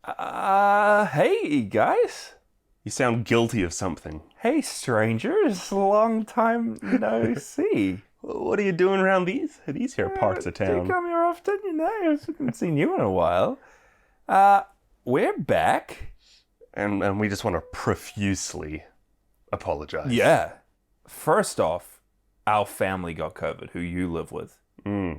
Hey guys. You sound guilty of something. Hey strangers. Long time no see. What are you doing around these here parts of Do you town? come here often? I haven't seen you in a while. We're back. And we just want to profusely apologize. Yeah. First off, our family got COVID, who you live with. I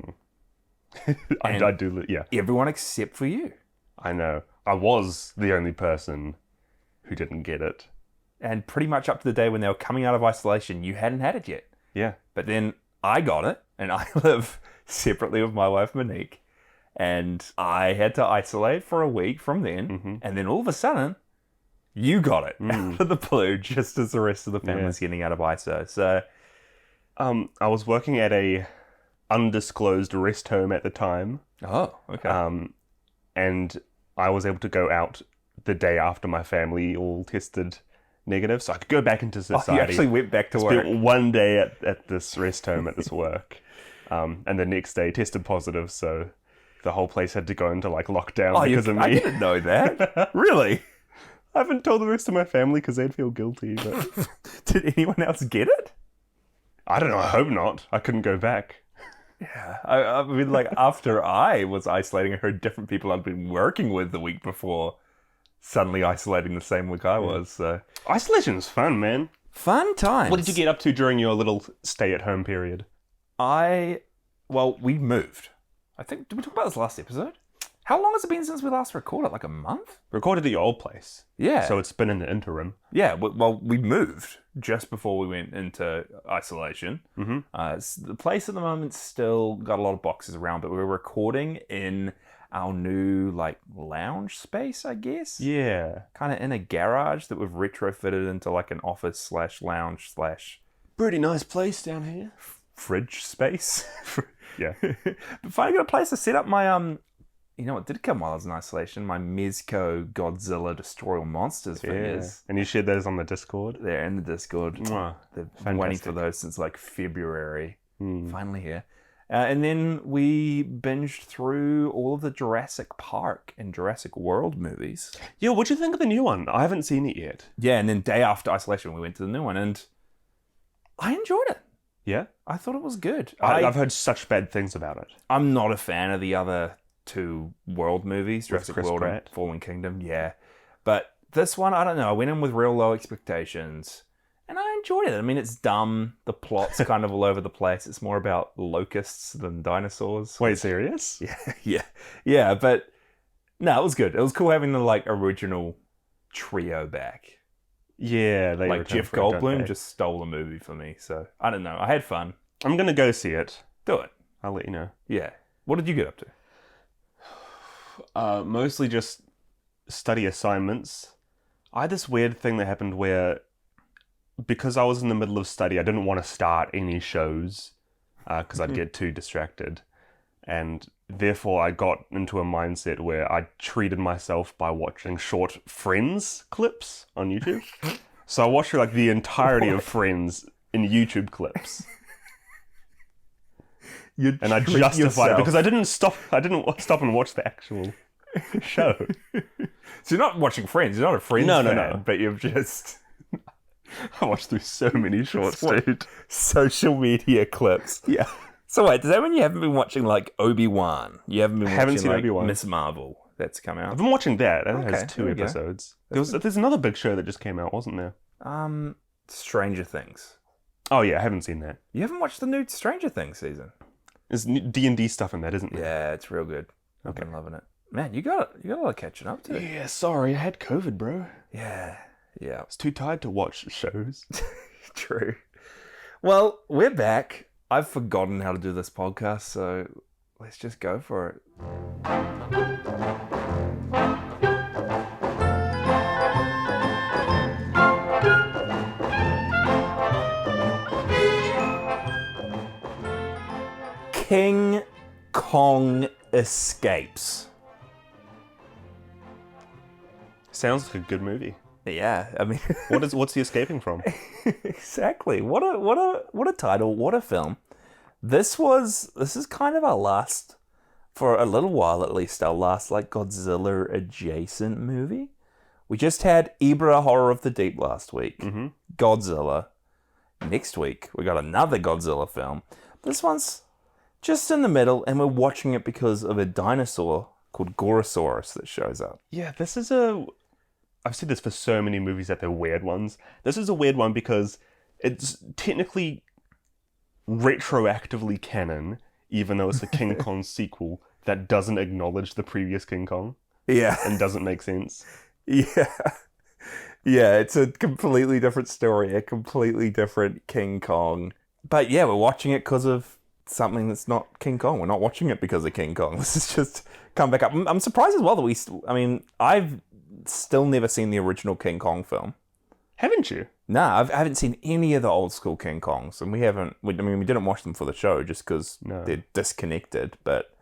do, yeah. Everyone except for you. I know. I was the only person who didn't get it. And pretty much up to the day when they were coming out of isolation, you hadn't had it yet. Yeah. But then I got it, and I live separately with my wife, Monique. And I had to isolate for a week from then. And then all of a sudden, you got it out of the blue, just as the rest of the family's getting out of ISO. So, I was working at a undisclosed rest home at the time. oh, okay. And I was able to go out the day after my family all tested negative, so I could go back into society. You actually went back to work. Spent one day at this rest home at this work, and the next day tested positive, so the whole place had to go into like lockdown because of me. I didn't know that. Really? I haven't told the rest of my family because they'd feel guilty. But Did anyone else get it? I don't know. I hope not. I couldn't go back. Yeah. I mean, like, after I was isolating, I heard different people I'd been working with the week before suddenly isolating the same week I was. So. Isolation's fun, man. Fun times. What did you get up to during your little stay-at-home period? Well, we moved. I think, did we talk about this last episode? How long has it been since we last recorded? Like a month? Recorded at your old place. Yeah. So it's been in the interim. Yeah, well, we moved just before we went into isolation. The place at the moment's still got a lot of boxes around, but we're recording in our new, like, lounge space, I guess? Yeah. Kind of in a garage that we've retrofitted into, like, an office/lounge/ Pretty nice place down here. fridge space. Yeah. But finally got a place to set up my, you know what did come while I was in isolation? My Mezco Godzilla Destroy All Monsters figures. And you shared those on the Discord? They're in the Discord. Mwah. They've been waiting for those since like February. Finally here. And then we binged through all of the Jurassic Park and Jurassic World movies. Yeah, what'd you think of the new one? I haven't seen it yet. Yeah, and then day after isolation, we went to the new one, and I enjoyed it. Yeah? I thought it was good. I've heard such bad things about it. I'm not a fan of the other two World movies, Jurassic Chris World Pratt. and Fallen Kingdom. Yeah. But this one, I don't know. I went in with real low expectations, and I enjoyed it. I mean, it's dumb. The plot's kind of all over the place. It's more about locusts than dinosaurs. Wait, serious? Yeah. But no, it was good. It was cool having the like original trio back. Yeah. They Like Jeff returned for it, don't Goldblum they? just stole the movie for me. So I don't know. I had fun. I'm going to go see it. Do it. I'll let you know. Yeah. What did you get up to? Mostly just study assignments. I had this weird thing that happened where, because I was in the middle of study, I didn't want to start any shows because I'd get too distracted. And therefore, I got into a mindset where I treated myself by watching short Friends clips on YouTube. So I watched like the entirety of Friends in YouTube clips. And I justified it because I didn't stop and watch the actual show. So you're not watching Friends. You're not a Friends fan. No. But you've just I watched through so many shorts, dude. social media clips. Yeah. So wait, does that mean you haven't been watching like Obi-Wan? You haven't been watching seen like Obi-Wan. Miss Marvel that's come I've out? been watching that. That Okay, has 2 there we go. episodes. There's another big show that just came out, wasn't there? Stranger Things. Oh yeah, I haven't seen that. You haven't watched the new Stranger Things season? There's D&D stuff in that, isn't there? Yeah, it's real good. I've been loving it. Man, you got a lot of catching up to. Yeah, sorry, I had COVID, bro. Yeah. I was too tired to watch shows. True. Well, we're back. I've forgotten how to do this podcast, so let's just go for it. King Kong escapes. Sounds like a good movie. Yeah, I mean, What's he escaping from? exactly. What a title. What a film. This is kind of our last for a little while at least, our last like Godzilla adjacent movie. We just had Ibra Horror of the Deep last week. Mm-hmm. Godzilla. Next week, we got another Godzilla film. This one's just in the middle, and we're watching it because of a dinosaur called Gorosaurus that shows up. Yeah, this is I've said this for so many movies that they're weird ones. This is a weird one because it's technically retroactively canon, even though it's a King Kong sequel that doesn't acknowledge the previous King Kong. Yeah. And doesn't make sense. Yeah. Yeah, it's a completely different story, a completely different King Kong. But yeah, we're watching it because of something that's not King Kong. We're not watching it because of King Kong. This has just come back up. I'm surprised as well that I've still never seen the original King Kong film. Haven't you? Nah, I haven't seen any of the old school King Kongs, and we didn't watch them for the show just because they're disconnected. But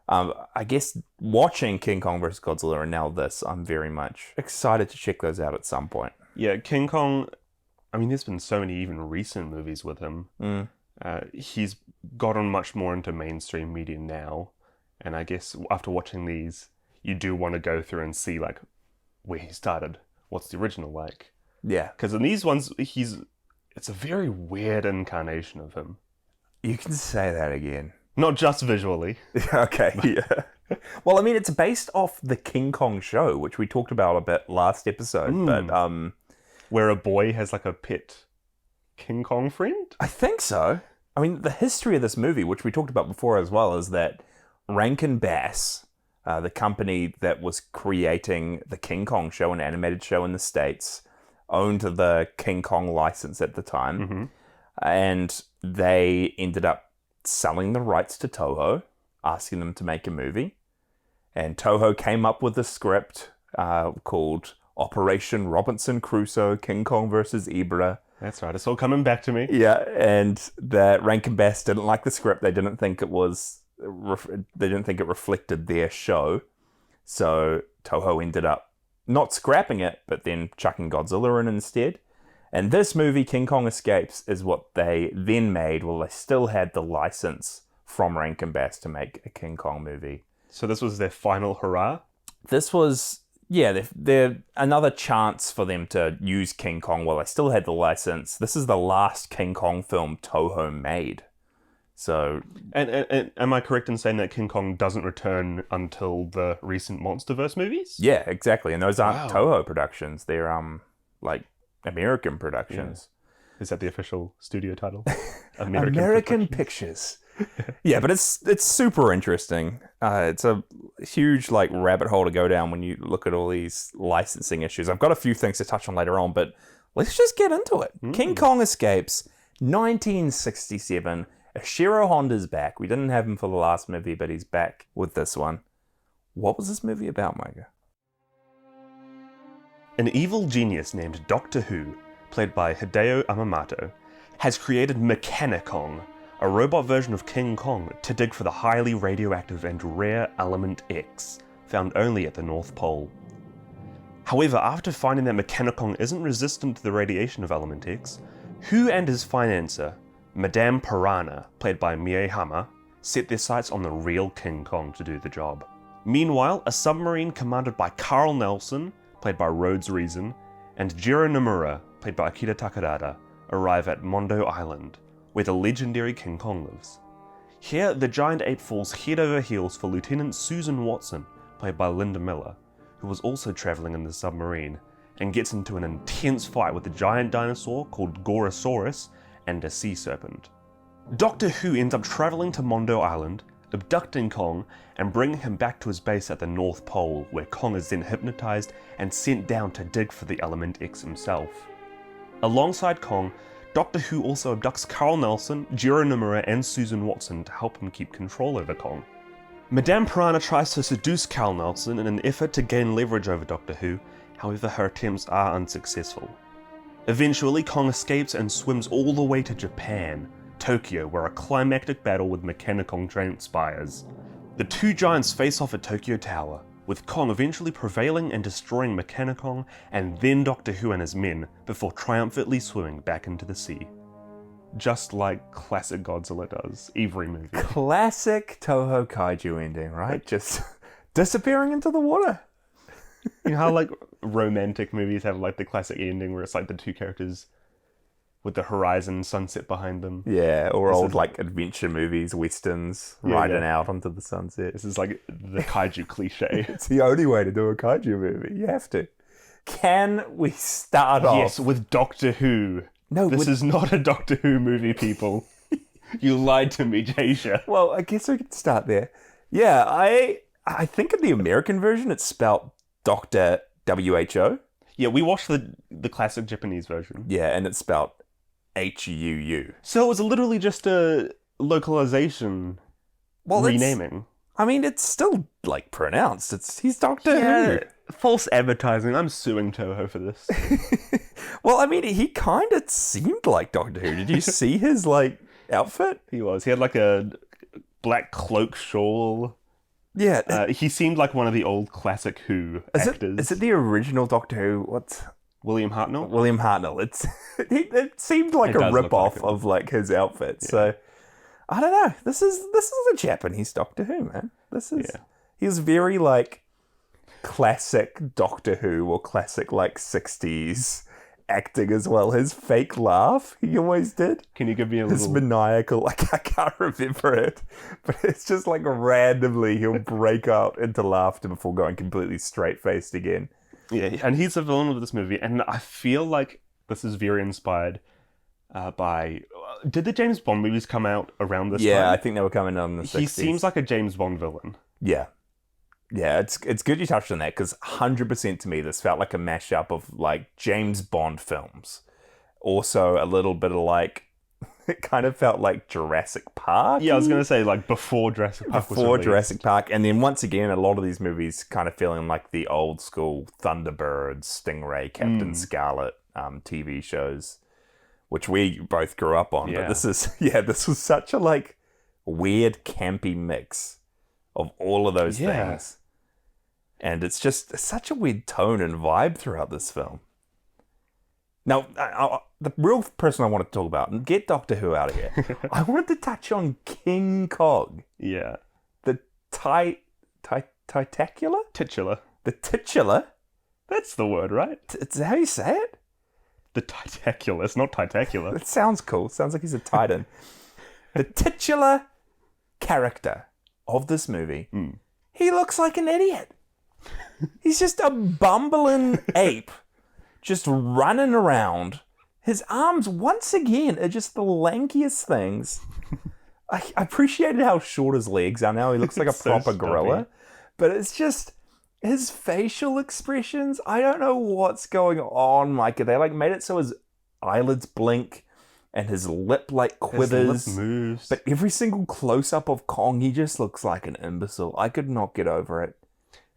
I guess watching King Kong vs. Godzilla and now this, I'm very much excited to check those out at some point. Yeah, King Kong, there's been so many even recent movies with him. He's gotten much more into mainstream media now, and I guess after watching these, you do want to go through and see like where he started, what's the original like. Yeah. Because in these ones, it's a very weird incarnation of him. You can say that again. Not just visually. Okay, yeah. Well, it's based off the King Kong show, which we talked about a bit last episode, but where a boy has like a pet King Kong friend? I think so. The history of this movie, which we talked about before as well, is that Rankin Bass, the company that was creating the King Kong show, an animated show in the States, owned the King Kong license at the time, and they ended up selling the rights to Toho, asking them to make a movie. And Toho came up with a script called Operation Robinson Crusoe, King Kong versus Ibra. That's right, it's all coming back to me. Yeah, and that Rankin Bass didn't like the script. They didn't think it reflected their show. So Toho ended up not scrapping it, but then chucking Godzilla in instead. And this movie, King Kong Escapes, is what they then made while they still had the license from Rankin Bass to make a King Kong movie. So this was their final hurrah? This was, they're another chance for them to use King Kong while they still had the license. This is the last King Kong film Toho made. So, and am I correct in saying that King Kong doesn't return until the recent MonsterVerse movies? Yeah, exactly. And those aren't Toho productions. They're American productions. Yeah. Is that the official studio title? American Pictures. Yeah, but it's super interesting. It's a huge rabbit hole to go down when you look at all these licensing issues. I've got a few things to touch on later on, but let's just get into it. King Kong Escapes, 1967. Ishiro Honda's back. We didn't have him for the last movie, but he's back with this one. What was this movie about, Micah? An evil genius named Doctor Who, played by Hideo Yamamoto, has created Mechanicong, a robot version of King Kong to dig for the highly radioactive and rare element X, found only at the North Pole. However, after finding that Mechanicong isn't resistant to the radiation of element X, Who and his financer, Madame Piranha, played by Mie Hama, set their sights on the real King Kong to do the job. Meanwhile, a submarine commanded by Carl Nelson, played by Rhodes Reason, and Jiro Nomura, played by Akira Takarada, arrive at Mondo Island, where the legendary King Kong lives. Here, the giant ape falls head over heels for Lieutenant Susan Watson, played by Linda Miller, who was also travelling in the submarine, and gets into an intense fight with a giant dinosaur called Gorosaurus and a sea serpent. Doctor Who ends up travelling to Mondo Island, abducting Kong, and bringing him back to his base at the North Pole, where Kong is then hypnotised and sent down to dig for the element X himself. Alongside Kong, Doctor Who also abducts Carl Nelson, Jiro Nomura, and Susan Watson to help him keep control over Kong. Madame Piranha tries to seduce Carl Nelson in an effort to gain leverage over Doctor Who, however her attempts are unsuccessful. Eventually, Kong escapes and swims all the way to Japan, Tokyo, where a climactic battle with Mechanicong transpires. The two giants face off at Tokyo Tower, with Kong eventually prevailing and destroying Mechanicong and then Doctor Who and his men before triumphantly swimming back into the sea. just like classic Godzilla does every movie. Classic Toho kaiju ending, right? Just disappearing into the water. You know how like romantic movies have like the classic ending where it's like the two characters with the horizon sunset behind them. Yeah, or old like adventure movies, westerns, riding out onto the sunset. This is like the kaiju cliche. It's the only way to do a kaiju movie. You have to. Can we start off? Yes, with Doctor Who. No, this is not a Doctor Who movie, people. You lied to me, Jasia. Well, I guess we could start there. Yeah, I think in the American version it's spelled Dr. WHO. Yeah, we watched the classic Japanese version. Yeah, and it's spelled HUU. So it was literally just a localization renaming. I mean, it's still, like, pronounced. He's Doctor Who. False advertising. I'm suing Toho for this. Well, I mean, he kind of seemed like Doctor Who. Did you see his, like, outfit? He was. He had, like, a black cloak shawl. Yeah. He seemed like one of the old classic Who actors. Is it the original Doctor Who? What's... William Hartnell? William Hartnell. It seemed like a rip-off of, like, his outfit. Yeah. So, I don't know. This is a Japanese Doctor Who, man. He's very, like, classic Doctor Who or classic, like, 60s acting as well. His fake laugh he always did. Can you give me a little... His maniacal, like, I can't remember it, but it's just like randomly he'll break out into laughter before going completely straight-faced again. Yeah, and he's the villain of this movie, and I feel like this is very inspired by... Did the James Bond movies come out around this time? Yeah, I think they were coming out in the 60s. He seems like a James Bond villain. Yeah. Yeah, it's good you touched on that, because 100% to me, this felt like a mashup of, like, James Bond films. Also, a little bit of, like, it kind of felt like Jurassic Park. Yeah, I was going to say, like, before Jurassic Park was released. Jurassic Park. And then, once again, a lot of these movies kind of feeling like the old school Thunderbird, Stingray, Captain Scarlet TV shows, which we both grew up on. Yeah. But this was such a, like, weird, campy mix of all of those things. And it's just such a weird tone and vibe throughout this film. Now, the real person I wanted to talk about, and get Doctor Who out of here, I wanted to touch on King Kong. Yeah. The titacular? Titular. The titular? That's the word, right? It's how you say it? The titacular. It's not titacular. It sounds cool. Sounds like he's a titan. The titular character of this movie, he looks like an idiot. He's just a bumbling ape, just running around. His arms, once again, are just the lankiest things. I appreciated how short his legs are now. He looks like a proper gorilla. But it's just his facial expressions. I don't know what's going on, Micah. They like made it so his eyelids blink and his lip like quivers. His lip moves. But every single close-up of Kong, he just looks like an imbecile. I could not get over it.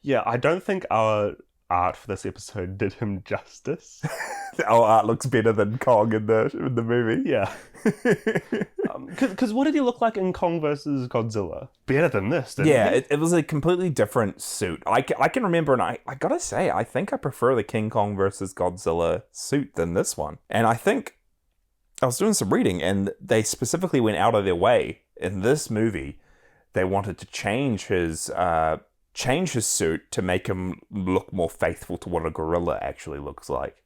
Yeah, I don't think our art for this episode did him justice. Our art looks better than Kong in the movie. Yeah. Because what did he look like in Kong versus Godzilla? Better than this, didn't he? It was a completely different suit. I can remember, and I gotta say, I think I prefer the King Kong versus Godzilla suit than this one. And I think I was doing some reading, and they specifically went out of their way in this movie. They wanted to change his suit to make him look more faithful to what a gorilla actually looks like.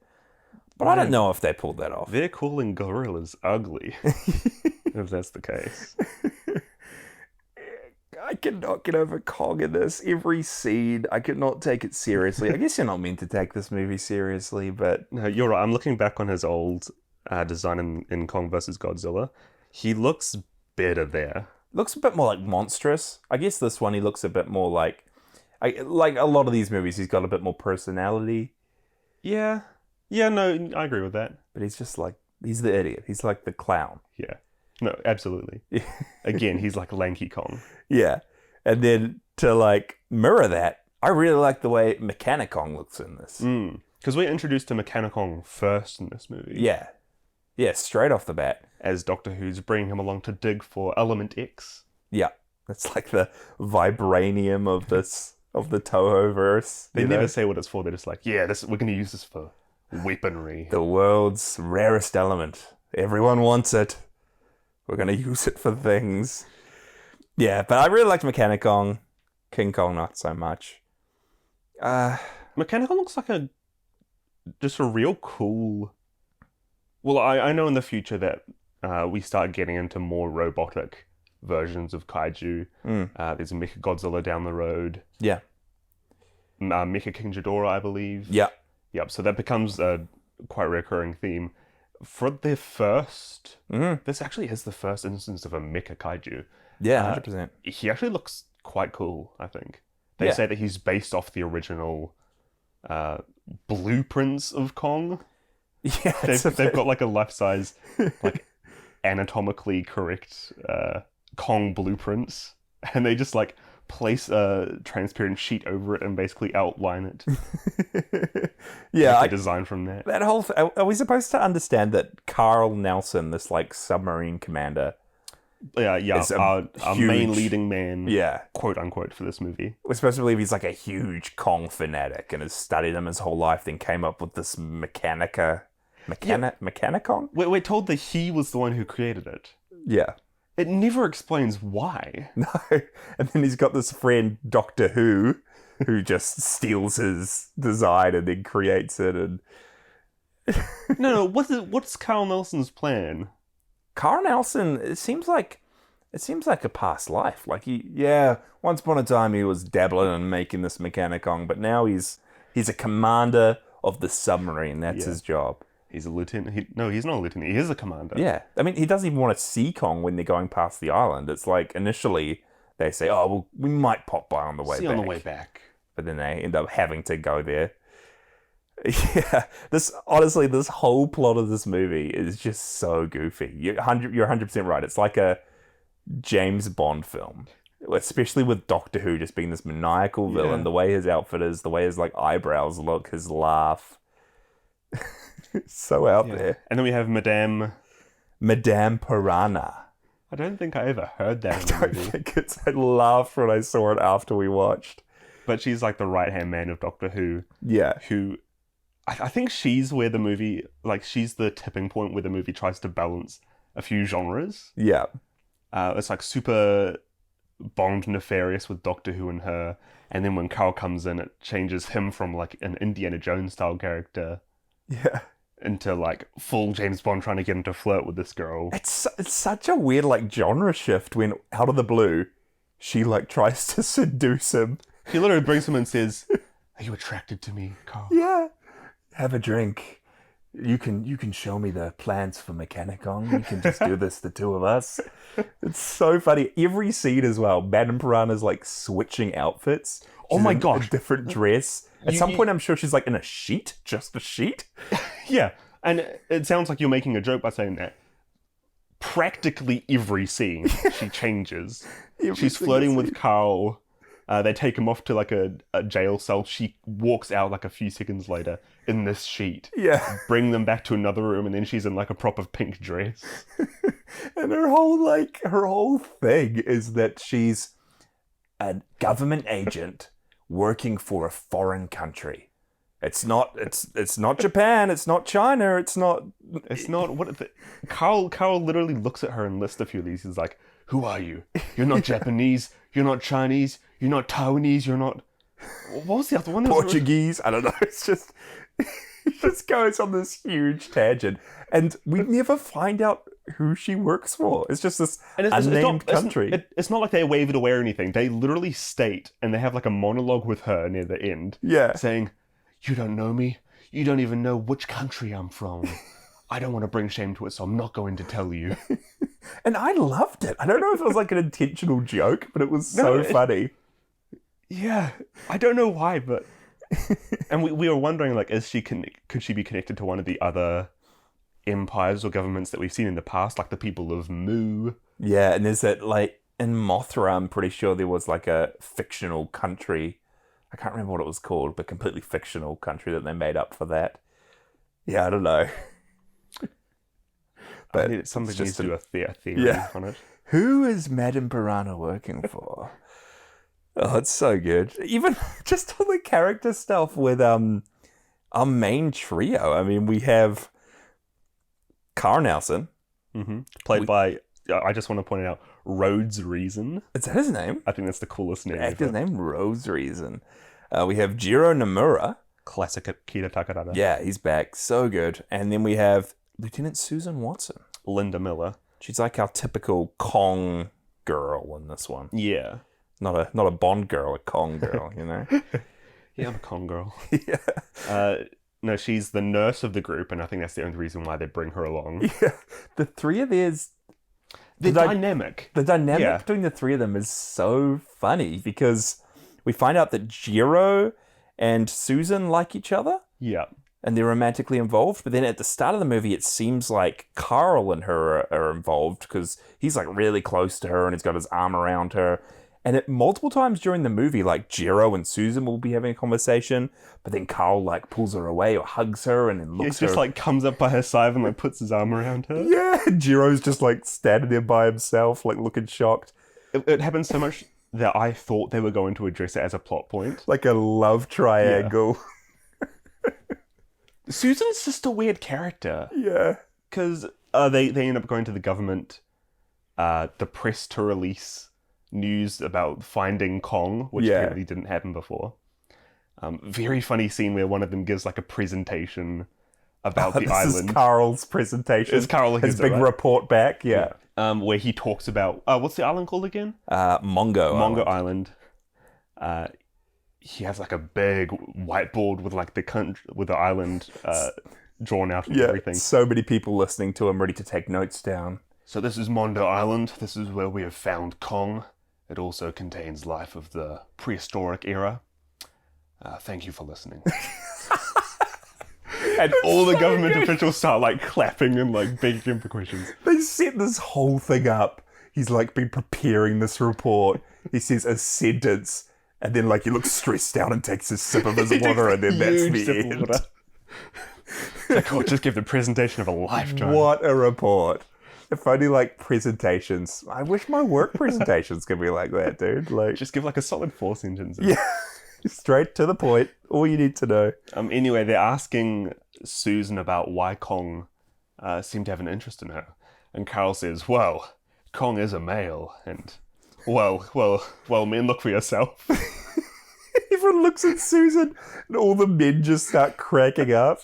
But I don't know if they pulled that off. They're calling gorillas ugly, if that's the case. I cannot get over Kong in this. Every scene, I could not take it seriously. I guess you're not meant to take this movie seriously, but... No, you're right. I'm looking back on his old design in Kong vs. Godzilla. He looks better there. Looks a bit more like monstrous. I guess this one, he looks a bit more like... like a lot of these movies, he's got a bit more personality. Yeah. Yeah, no, I agree with that. But he's just like... He's the idiot. He's like the clown. Yeah. No, absolutely. Again, he's like Lanky Kong. Yeah. And then to like mirror that, I really like the way Mechanicong looks in this. Because we're introduced to Mechanicong first in this movie. Yeah. Yeah, straight off the bat. As Doctor Who's bringing him along to dig for Element X. Yeah. That's like the vibranium of this, of the Toho-verse. They never say what it's for. They're just like, yeah, we're going to use this for weaponry. The world's rarest element. Everyone wants it. We're going to use it for things. Yeah, but I really liked Mechanicon. King Kong, not so much. Mechanicon looks like just a real cool... Well, I know in the future that we start getting into more robotic versions of kaiju. There's a Mecha Godzilla down the road. Yeah. Mecha King Ghidorah, I believe. Yeah. Yep, so that becomes a quite recurring theme. For their first... This actually is the first instance of a Mecha Kaiju. Yeah, 100%. He actually looks quite cool, I think. They say that he's based off the original blueprints of Kong. Yeah, they've got like a life-size, like anatomically correct Kong blueprints, and they just like place a transparent sheet over it and basically outline it. Yeah, I design from that. That whole are we supposed to understand that Carl Nelson, this like submarine commander, is our main leading man, quote unquote, for this movie? We're supposed to believe he's like a huge Kong fanatic and has studied him his whole life, then came up with this Mechanicon? We're told that he was the one who created it. Yeah. It never explains why. No. And then he's got this friend, Doctor Who just steals his design and then creates it. And no, what's Carl Nelson's plan? Carl Nelson, it seems like a past life. Like once upon a time he was dabbling and making this Mechanicon, but now he's a commander of the submarine. That's his job. He's a lieutenant. No, he's not a lieutenant. He is a commander. Yeah. I mean, he doesn't even want to see Kong when they're going past the island. It's like, initially, they say, oh, well, we might pop by on the way back. On the way back. But then they end up having to go there. Yeah. This whole plot of this movie is just so goofy. You're 100% right. It's like a James Bond film. Especially with Doctor Who just being this maniacal villain. The way his outfit is, the way his like eyebrows look, his laugh. So out there. And then we have Madame Piranha. I don't think I ever heard that in the movie. I laughed when I saw it after we watched. But she's like the right-hand man of Doctor Who. Yeah. Who... I think she's where the movie... Like, she's the tipping point where the movie tries to balance a few genres. Yeah. It's like super Bond nefarious with Doctor Who and her. And then when Carl comes in, it changes him from like an Indiana Jones-style character... Yeah. Into like full James Bond trying to get him to flirt with this girl. It's such a weird like genre shift when out of the blue she like tries to seduce him. She literally brings him and says, "Are you attracted to me, Carl?" Yeah. Have a drink. You can show me the plans for Mechanicon. We can just do this, the two of us. It's so funny. Every scene as well. Madame Piranha's like switching outfits. Oh my gosh. A different dress. At some point, I'm sure she's like in a sheet. Just a sheet. Yeah. And it sounds like you're making a joke by saying that. Practically every scene, she changes. She's flirting with Carl. They take him off to like a jail cell. She walks out like a few seconds later in this sheet. Yeah. Bring them back to another room, and then she's in like a proper pink dress. And her whole thing is that she's a government agent working for a foreign country. It's not Japan. It's not China. It's not what. Carl literally looks at her and lists a few of these. He's like, "Who are you? You're not Japanese. You're not Chinese. You're not Taiwanese. You're not. What was the other one? Portuguese. I don't know. It's just it just goes on this huge tangent, and we never find out who she works for. It's just this unnamed country. It's not like they wave it away or anything. They literally state, and they have like a monologue with her near the end. Yeah, saying, "You don't know me. You don't even know which country I'm from. I don't want to bring shame to it, so I'm not going to tell you." And I loved it. I don't know if it was like an intentional joke, but it was so funny. Yeah, I don't know why, but and we were wondering like, could she be connected to one of the other empires or governments that we've seen in the past, like the people of Mu? Yeah, and there's that like in Mothra, I'm pretty sure there was like a fictional country. I can't remember what it was called, but completely fictional country that they made up for that. Yeah, I don't know. But something needs to do a theory on it. Who is Madame Piranha working for? Oh, it's so good. Even just all the character stuff with our main trio. I mean, we have Carl Nelson. Played by I just want to point out Rhodes Reason. Is that his name? I think that's the coolest name. Actor's name, Rose Reason. We have Jiro Nomura. Classic Akira Takarada. Yeah, he's back. So good. And then we have Lieutenant Susan Watson. Linda Miller. She's like our typical Kong girl in this one. Yeah. Not a Bond girl, a Kong girl, you know? Yeah, I'm a Kong girl. Yeah. No, she's the nurse of the group, and I think that's the only reason why they bring her along. Yeah. The three of theirs... They're dynamic. The dynamic between the three of them is so funny because we find out that Jiro and Susan like each other. Yeah. And they're romantically involved. But then at the start of the movie, it seems like Carl and her are involved because he's like really close to her and he's got his arm around her. And multiple times during the movie, like Jiro and Susan will be having a conversation, but then Carl like pulls her away or hugs her and then looks He just like comes up by her side and like puts his arm around her. Yeah, Jiro's just like standing there by himself, like looking shocked. It happens so much that I thought they were going to address it as a plot point. Like a love triangle. Yeah. Susan's just a weird character. Yeah. Because they end up going to the government, the press to release news about finding Kong, which apparently didn't happen before. Very funny scene where one of them gives like a presentation about the island. This is Carl's presentation. It's Carl his big report back. Yeah. Where he talks about what's the island called again? Mongo Island. He has like a big whiteboard with like the island drawn out and everything. So many people listening to him, ready to take notes down. So this is Mondo Island. This is where we have found Kong. It also contains life of the prehistoric era. Thank you for listening. And all the government officials start like clapping and like begging him for questions. They set this whole thing up. He's like been preparing this report. He says a sentence and then like he looks stressed out and takes a sip of his water and then that's the end. Like, oh, just give the presentation of a lifetime. What a report. If only like presentations. I wish my work presentations could be like that, dude. Like, just give like a solid 4 sentences. Yeah. Straight to the point. All you need to know. Anyway, they're asking Susan about why Kong seemed to have an interest in her. And Carl says, well, Kong is a male. And, well, men, look for yourself. Everyone looks at Susan and all the men just start cracking up.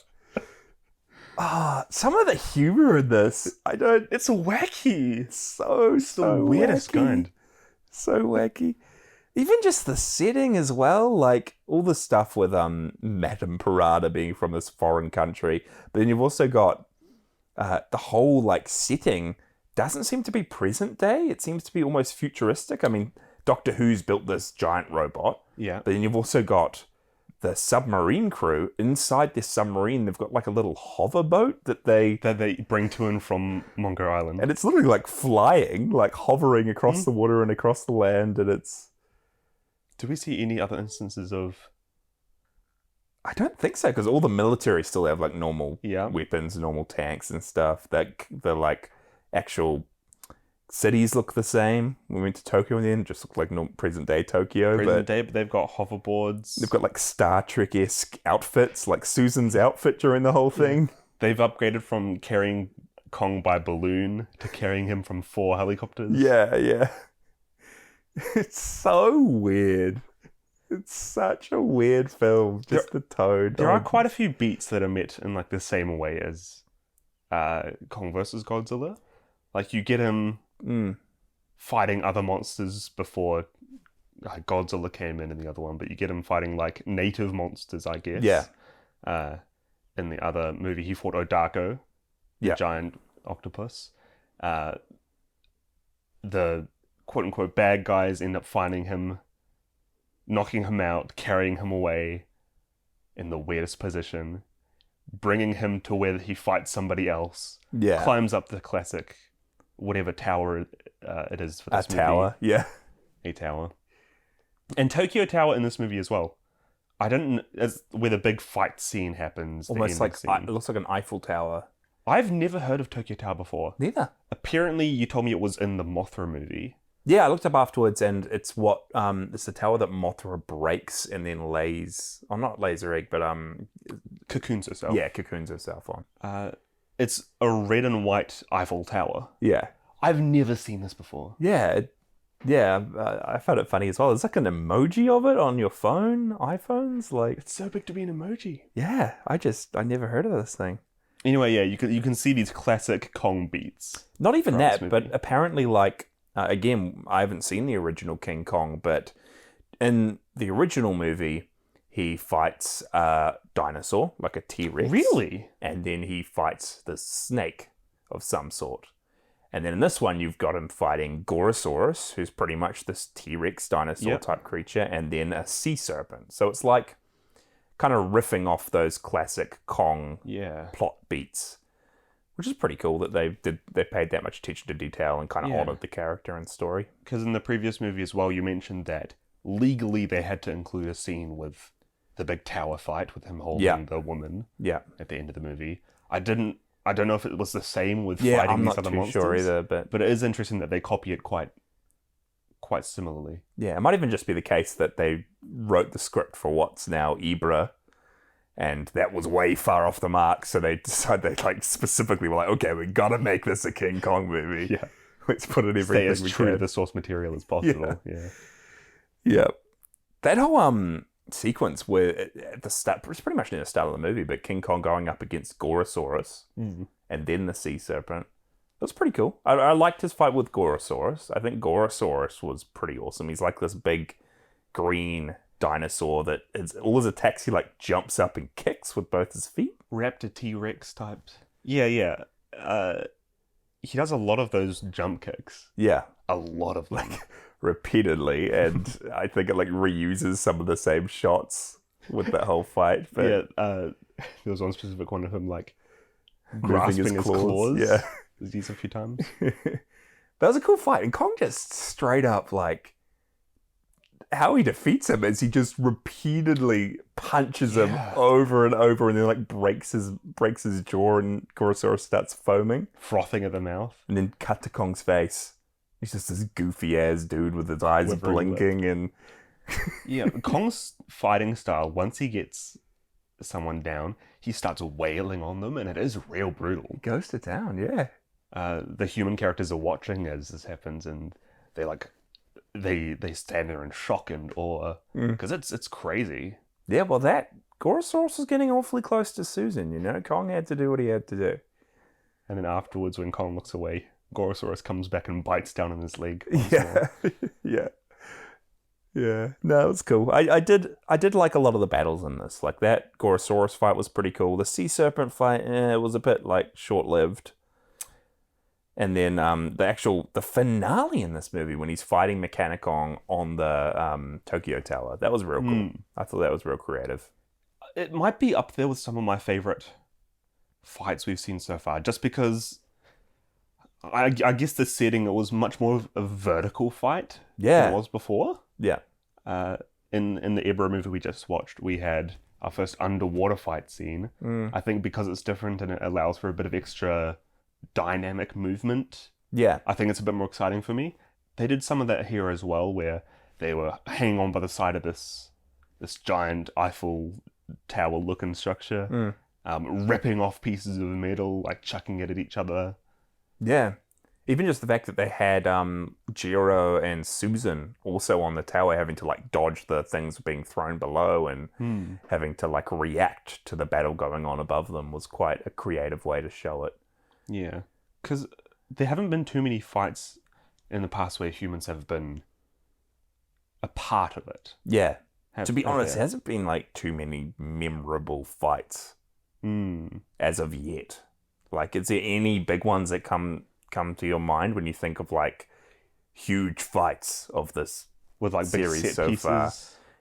Some of the humor in this, it's wacky. So the weirdest wacky. Kind. So wacky. Even just the setting as well, like all the stuff with Madame Parada being from this foreign country, but then you've also got the whole like setting doesn't seem to be present day. It seems to be almost futuristic. I mean, Doctor Who's built this giant robot, yeah, but then you've also got the submarine crew. Inside this submarine, they've got like a little hover boat that they bring to and from Mongo Island, and it's literally like flying, like hovering across the water and across the land, and it's. Do we see any other instances of... I don't think so, because all the military still have like normal weapons, normal tanks and stuff. That the like actual cities look the same. We went to Tokyo and then just look like present day Tokyo. But they've got hoverboards. They've got like Star Trek-esque outfits, like Susan's outfit during the whole thing. They've upgraded from carrying Kong by balloon to carrying him from 4 helicopters. Yeah. It's so weird. It's such a weird film. Just the tone. There are quite a few beats that are met in like the same way as Kong vs. Godzilla. Like you get him fighting other monsters before Godzilla came in the other one, but you get him fighting like native monsters, I guess. Yeah. In the other movie, he fought Odako, the giant octopus. The quote-unquote bad guys end up finding him, knocking him out, carrying him away in the weirdest position, bringing him to where he fights somebody else, climbs up the classic whatever tower it is for this movie. A tower. And Tokyo Tower in this movie as well. Where the big fight scene happens. Almost like, it looks like an Eiffel Tower. I've never heard of Tokyo Tower before. Neither. Apparently you told me it was in the Mothra movie. Yeah, I looked up afterwards, and it's it's the tower that Mothra breaks and then not lays her egg, but cocoons herself. Yeah, cocoons herself on. It's a red and white Eiffel Tower. Yeah, I've never seen this before. Yeah, I found it funny as well. There's like an emoji of it on your phone, iPhones. Like, It's so big to be an emoji. yeah, I never heard of this thing. Anyway, yeah, you can see these classic Kong beats. Not even throughout this that, but movie. apparently, like, again, I haven't seen the original King Kong, but in the original movie, he fights a dinosaur, like a T-Rex. Really? And then he fights this snake of some sort. And then in this one, you've got him fighting Gorosaurus, who's pretty much this T-Rex dinosaur type creature, and then a sea serpent. So it's like kind of riffing off those classic Kong plot beats, which is pretty cool that they paid that much attention to detail and kind of honored the character and story. Because in the previous movie as well, you mentioned that legally they had to include a scene with the big tower fight with him holding the woman at the end of the movie. I don't know if it was the same with fighting these other monsters. Sure either, but it is interesting that they copy it quite similarly. Yeah, it might even just be the case that they wrote the script for what's now Ibra, and that was way far off the mark, so they decided they like specifically were like, okay, we gotta make this a King Kong movie. Yeah. Let's put it everything Stay as we true can. to the source material as possible. Yeah. That whole sequence where at the start, it's pretty much near the start of the movie, but King Kong going up against Gorosaurus and then the sea serpent. That was pretty cool. I liked his fight with Gorosaurus. I think Gorosaurus was pretty awesome. He's like this big green dinosaur that all his attacks, he like jumps up and kicks with both his feet. Raptor T-Rex types. Yeah. He does a lot of those jump kicks. Yeah. A lot of them. Like, repeatedly, and I think it like reuses some of the same shots with that whole fight. But there was one specific one of him like grasping his claws. Yeah. Was used a few times. That was a cool fight, and Kong just straight up like how he defeats him is he just repeatedly punches him over and over, and then like breaks his jaw, and Gorosaurus starts foaming, frothing at the mouth, and then cut to Kong's face. He's just this goofy ass dude with his eyes blinking and Kong's fighting style, once he gets someone down, he starts wailing on them, and it is real brutal. He goes to town, yeah. The human characters are watching as this happens, and they they stand there in shock and awe because it's crazy. Yeah, well, that Gorosaurus was getting awfully close to Susan. Kong had to do what he had to do. And then afterwards, when Kong looks away, Gorosaurus comes back and bites down on his leg. Yeah. No, it was cool. I did like a lot of the battles in this. Like that Gorosaurus fight was pretty cool. The sea serpent fight, it was a bit like short-lived. And then the finale in this movie when he's fighting Mechanicon on the Tokyo Tower, that was real cool. I thought that was real creative. It might be up there with some of my favorite fights we've seen so far, just because I guess the setting, it was much more of a vertical fight than it was before. Yeah. In the Ebra movie we just watched, we had our first underwater fight scene. I think because it's different and it allows for a bit of extra dynamic movement. Yeah. I think it's a bit more exciting for me. They did some of that here as well, where they were hanging on by the side of this giant Eiffel Tower looking structure, ripping off pieces of metal, like chucking it at each other. Yeah. Even just the fact that they had Jiro and Susan also on the tower having to like dodge the things being thrown below and having to like react to the battle going on above them was quite a creative way to show it. Yeah. Because there haven't been too many fights in the past where humans have been a part of it. Yeah. To be honest, there hasn't been like too many memorable fights as of yet. Like, is there any big ones that come to your mind when you think of like huge fights of this with like series big set so pieces? far?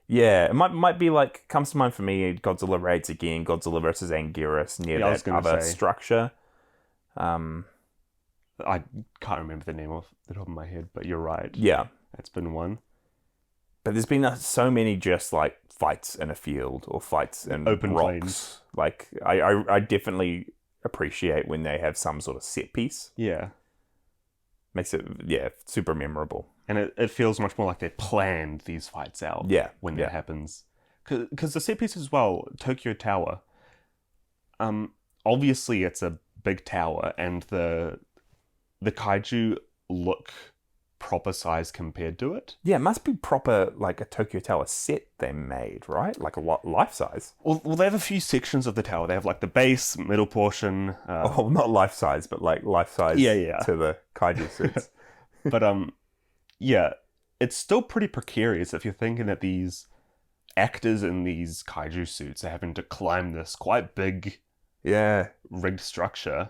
Yeah, it might be like, comes to mind for me, Godzilla Raids Again, Godzilla vs. Anguirus near that other structure. I can't remember the name off the top of my head, but you're right. Yeah. That's been one. But there's been so many just like fights in a field or fights in open rocks. plains. Like I definitely appreciate when they have some sort of set piece. Yeah. Makes it, super memorable. And it feels much more like they planned these fights out when that happens. Because the set piece as well, Tokyo Tower, obviously it's a big tower, and the kaiju look proper size compared to it. Yeah, it must be proper, like a Tokyo Tower set they made, right? Like a lot life size. Well, they have a few sections of the tower. They have like the base, middle portion. Oh, not life size, but like life size to the kaiju suits. But yeah, it's still pretty precarious if you're thinking that these actors in these kaiju suits are having to climb this quite big rigged structure.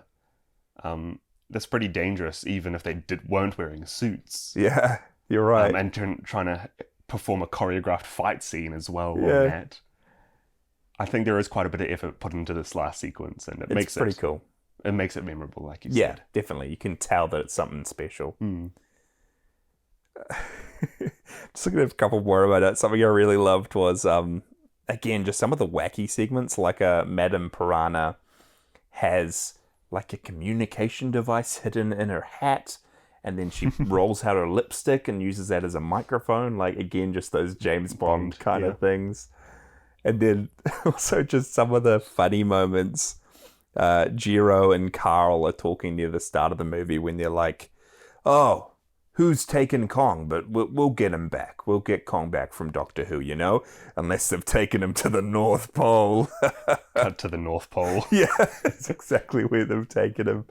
That's pretty dangerous, even if they weren't wearing suits. Yeah, you're right. And trying to perform a choreographed fight scene as well on that. I think there is quite a bit of effort put into this last sequence, and it's pretty cool. It makes it memorable, like you said. Yeah, definitely. You can tell that it's something special. Just looking at a couple more about it, something I really loved was, again, just some of the wacky segments, like Madame Piranha has like a communication device hidden in her hat, and then she rolls out her lipstick and uses that as a microphone. Like, again, just those James Bond kind of things. And then also just some of the funny moments. Jiro and Carl are talking near the start of the movie when they're like, oh, who's taken Kong? But we'll get him back. We'll get Kong back from Doctor Who, you know? Unless they've taken him to the North Pole. Cut to the North Pole. Yeah, that's exactly where they've taken him.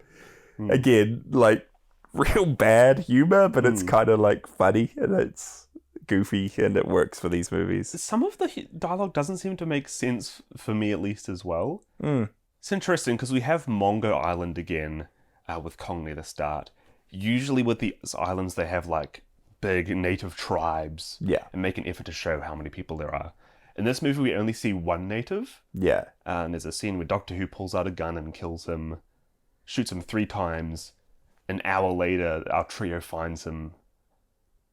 Again, like, real bad humor, but it's kind of, like, funny, and it's goofy, and it works for these movies. Some of the dialogue doesn't seem to make sense, for me at least, as well. It's interesting, because we have Mongo Island again, with Kong near the start. Usually with these islands, they have, like, big native tribes. Yeah. And make an effort to show how many people there are. In this movie, we only see one native. Yeah. And there's a scene where Doctor Who pulls out a gun and kills him, shoots him 3 times. An hour later, our trio finds him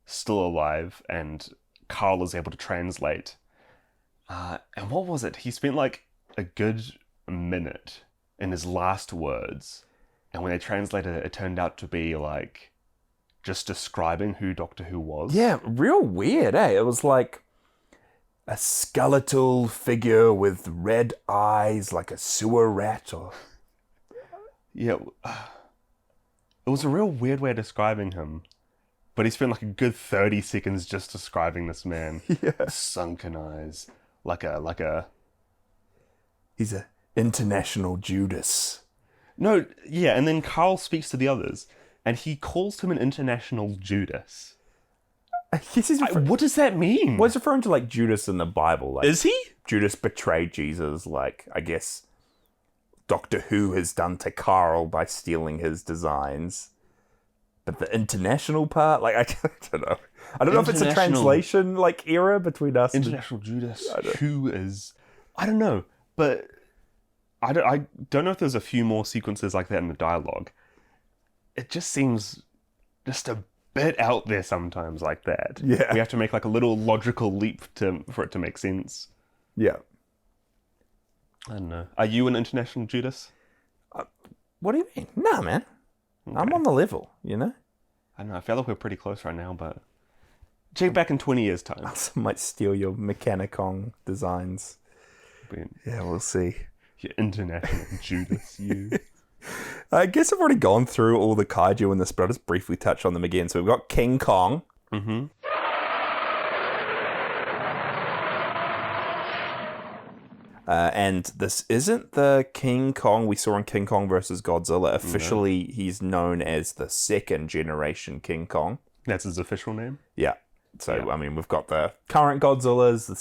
still alive, and Carl is able to translate. And what was it? He spent, like, a good minute in his last words. And when they translated it, it turned out to be, like, just describing who Doctor Who was. Yeah, real weird, eh? It was like a skeletal figure with red eyes like a sewer rat or... Yeah. It was a real weird way of describing him. But he spent, like, a good 30 seconds just describing this man. Yeah. Sunken eyes. Like a... He's an international Judas. No, yeah, and then Carl speaks to the others, and he calls him an international Judas. What does that mean? Well, he's referring to, like, Judas in the Bible. Like, is he? Judas betrayed Jesus, like, I guess Doctor Who has done to Carl by stealing his designs. But the international part, like, I don't know. I don't know if it's a translation, like, error between us. International Judas. Who is... I don't know, but... I don't know if there's a few more sequences like that in the dialogue. It just seems just a bit out there sometimes like that. Yeah. We have to make like a little logical leap for it to make sense. Yeah. I don't know. Are you an international Judas? What do you mean? Nah, man. Okay. I'm on the level, you know? I don't know. I feel like we're pretty close right now, but... check back in 20 years' time. I might steal your Mechanicon designs. Yeah, we'll see. You international Judas, you. I guess I've already gone through all the kaiju in this, but I'll just briefly touch on them again. So we've got King Kong. Mm-hmm. And this isn't the King Kong we saw in King Kong versus Godzilla. Officially, he's known as the second generation King Kong. That's his official name? Yeah. So, I mean, we've got the current Godzillas, the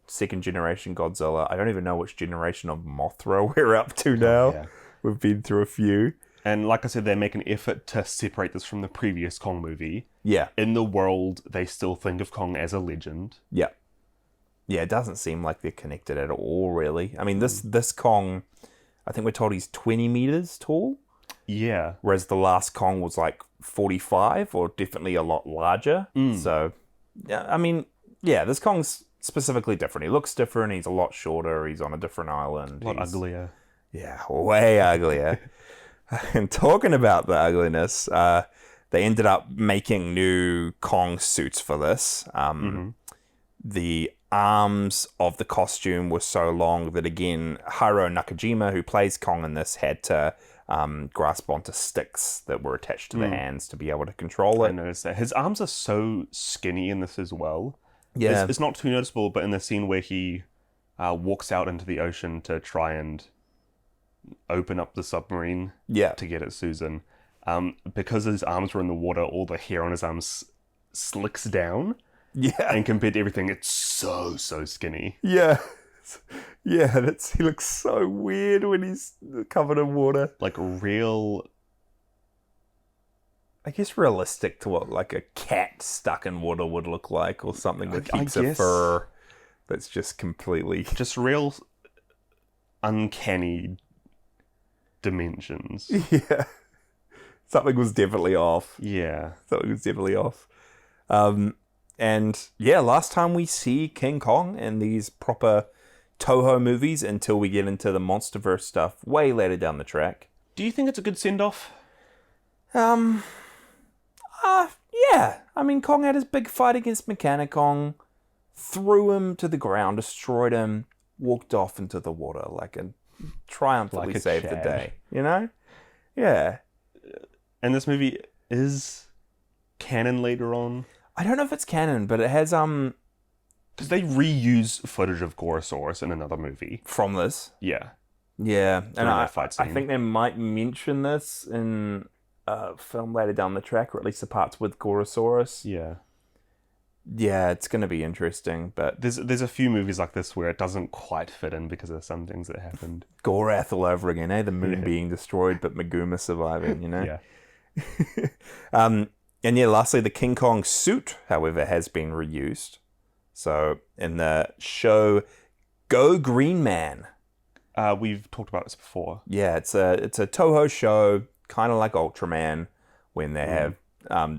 second generation Godzilla. I don't even know which generation of Mothra we're up to now. Yeah. We've been through a few. And like I said, they make an effort to separate this from the previous Kong movie. Yeah. In the world, they still think of Kong as a legend. Yeah. Yeah, it doesn't seem like they're connected at all, really. I mean, this Kong, I think we're told he's 20 meters tall. Yeah. Whereas the last Kong was like 45, or definitely a lot larger. So, yeah, I mean, yeah, this Kong's specifically different. He looks different. He's a lot shorter. He's on a different island. A lot uglier. Yeah, way uglier. And talking about the ugliness, they ended up making new Kong suits for this. The arms of the costume were so long that, again, Hiro Nakajima, who plays Kong in this, had to grasp onto sticks that were attached to the hands to be able to control it. I noticed that. His arms are so skinny in this as well. Yeah. It's not too noticeable, but in the scene where he walks out into the ocean to try and open up the submarine to get at Susan, because his arms were in the water, all the hair on his arms slicks down. Yeah. And compared to everything, it's so skinny. Yeah. Yeah, he looks so weird when he's covered in water. Like real... I guess realistic to what like a cat stuck in water would look like, or something with heaps of fur that's just completely... Just real uncanny dimensions. Yeah. Something was definitely off. Yeah. Something was definitely off. And yeah, last time we see King Kong in these proper Toho movies until we get into the MonsterVerse stuff way later down the track. Do you think it's a good send-off? Yeah. I mean, Kong had his big fight against Mechanicong, threw him to the ground, destroyed him, walked off into the water and triumphantly saved the day. You know? Yeah. And this movie is canon later on. I don't know if it's canon, but it has because they reuse footage of Gorosaurus in another movie from this. Yeah, and I fight scene. I think they might mention this in a film later down the track, or at least the parts with Gorosaurus. Yeah, it's going to be interesting, but there's a few movies like this where it doesn't quite fit in because of some things that happened. Gorath all over again, eh? The moon being destroyed, but Maguma surviving. You know. Yeah. And yeah, lastly, the King Kong suit, however, has been reused. So in the show Go Green Man. We've talked about this before. Yeah, it's a Toho show, kind of like Ultraman, when they have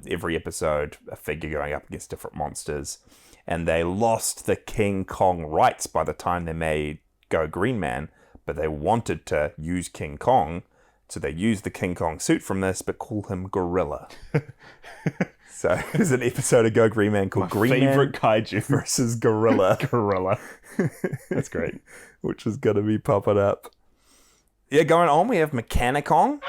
every episode a figure going up against different monsters. And they lost the King Kong rights by the time they made Go Green Man, but they wanted to use King Kong. So they use the King Kong suit from this, but call him Gorilla. So there's an episode of Go Green Man called Green favorite Man kaiju versus Gorilla. Gorilla. That's great. Which is going to be popping up. Yeah, going on, we have Mechanicong.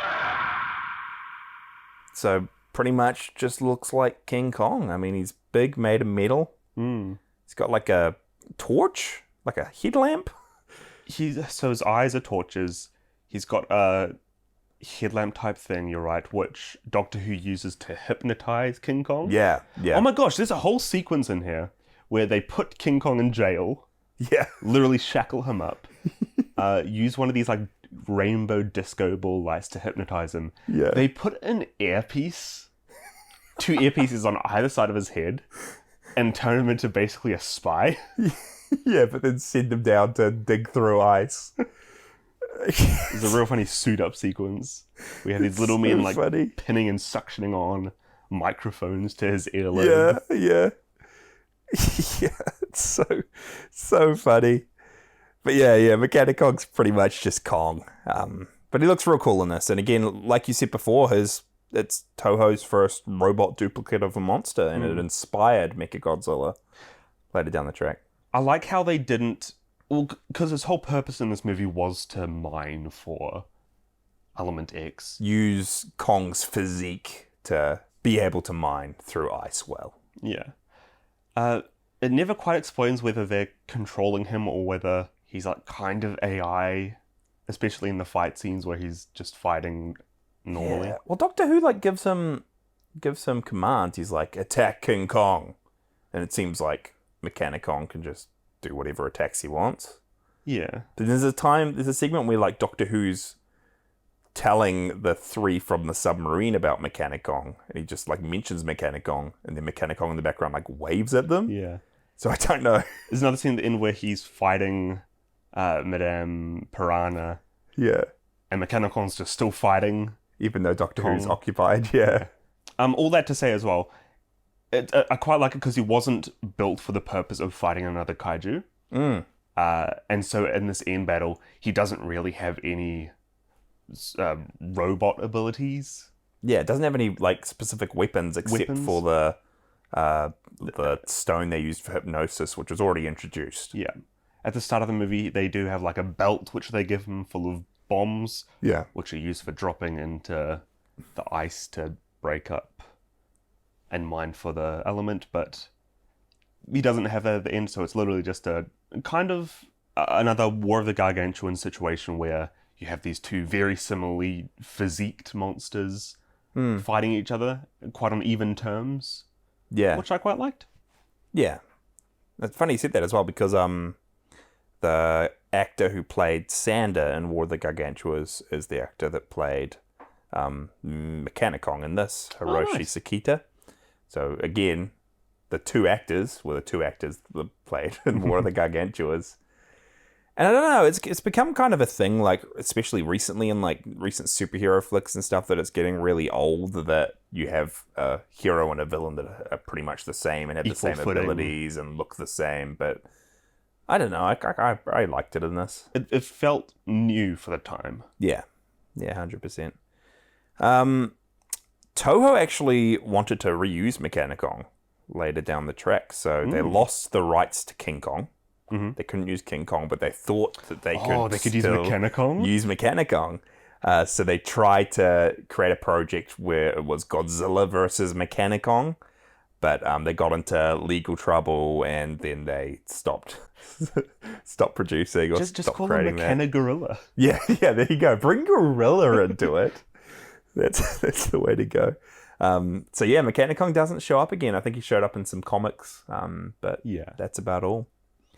So pretty much just looks like King Kong. I mean, he's big, made of metal. He's got like a torch, like a headlamp. So his eyes are torches. He's got a headlamp type thing, you're right, which Doctor Who uses to hypnotize King Kong. Yeah. Oh my gosh, there's a whole sequence in here where they put King Kong in jail. Yeah. Literally shackle him up. Use one of these like rainbow disco ball lights to hypnotize him. Yeah. They put an earpiece, 2 earpieces on either side of his head, and turn him into basically a spy. Yeah, but then send him down to dig through ice. It's a real funny suit-up sequence. We have these little men like funny. pinning and suctioning on microphones to his earlobe. Yeah. Yeah, it's so funny. But yeah, Mechanicong's pretty much just Kong. But he looks real cool in this. And again, like you said before, it's Toho's first robot duplicate of a monster, and it inspired Mechagodzilla later down the track. I like how they didn't... Well, because his whole purpose in this movie was to mine for Element X. Use Kong's physique to be able to mine through ice well. Yeah. It never quite explains whether they're controlling him or whether he's like kind of AI, especially in the fight scenes where he's just fighting normally. Yeah. Well, Doctor Who gives him commands. He's like, attack King Kong. And it seems like Mechanicong can just do whatever attacks he wants. Yeah. But there's a segment where like Doctor Who's telling the 3 from the submarine about Mechanicong, and he just like mentions Mechanicong, and then Mechanicong in the background like waves at them. Yeah. So I don't know. There's another scene in where he's fighting Madame Piranha. Yeah. And Mechanicong's just still fighting. Even though Doctor Who's occupied, yeah. All that to say as well, I quite like it because he wasn't built for the purpose of fighting another kaiju. And so in this end battle, he doesn't really have any robot abilities. Yeah, it doesn't have any like specific weapons except for the stone they used for hypnosis, which was already introduced. Yeah. At the start of the movie, they do have like a belt which they give him full of bombs, Yeah. which are used for dropping into the ice to break up and mine for the element, but he doesn't have that at the end, so it's literally just a kind of another War of the Gargantuan situation where you have these two very similarly physiqued monsters fighting each other quite on even terms, Yeah. which I quite liked. Yeah. It's funny you said that as well, because the actor who played Sander in War of the Gargantuas is the actor that played Mechanicong in this, Hiroshi nice. Sakita. So again, the two actors were the two actors that played in War of the Gargantuas. And I don't know, it's become kind of a thing, like, especially recently in like recent superhero flicks and stuff, that it's getting really old that you have a hero and a villain that are pretty much the same and have the same abilities and look the same. But I don't know, I liked it in this. It felt new for the time. Yeah, 100%. Toho actually wanted to reuse Mechanicong later down the track, so they lost the rights to King Kong. They couldn't use King Kong, but they thought that they could use Mechanicong? Use Mechanicong. So they tried to create a project where it was Godzilla versus Mechanicong, but they got into legal trouble, and then they stopped producing or Just stopped call creating him that. Mechanic-Gorilla. Yeah, there you go. Bring Gorilla into it. That's the way to go. So yeah, Mechanicong doesn't show up again. I think he showed up in some comics, but Yeah. that's about all.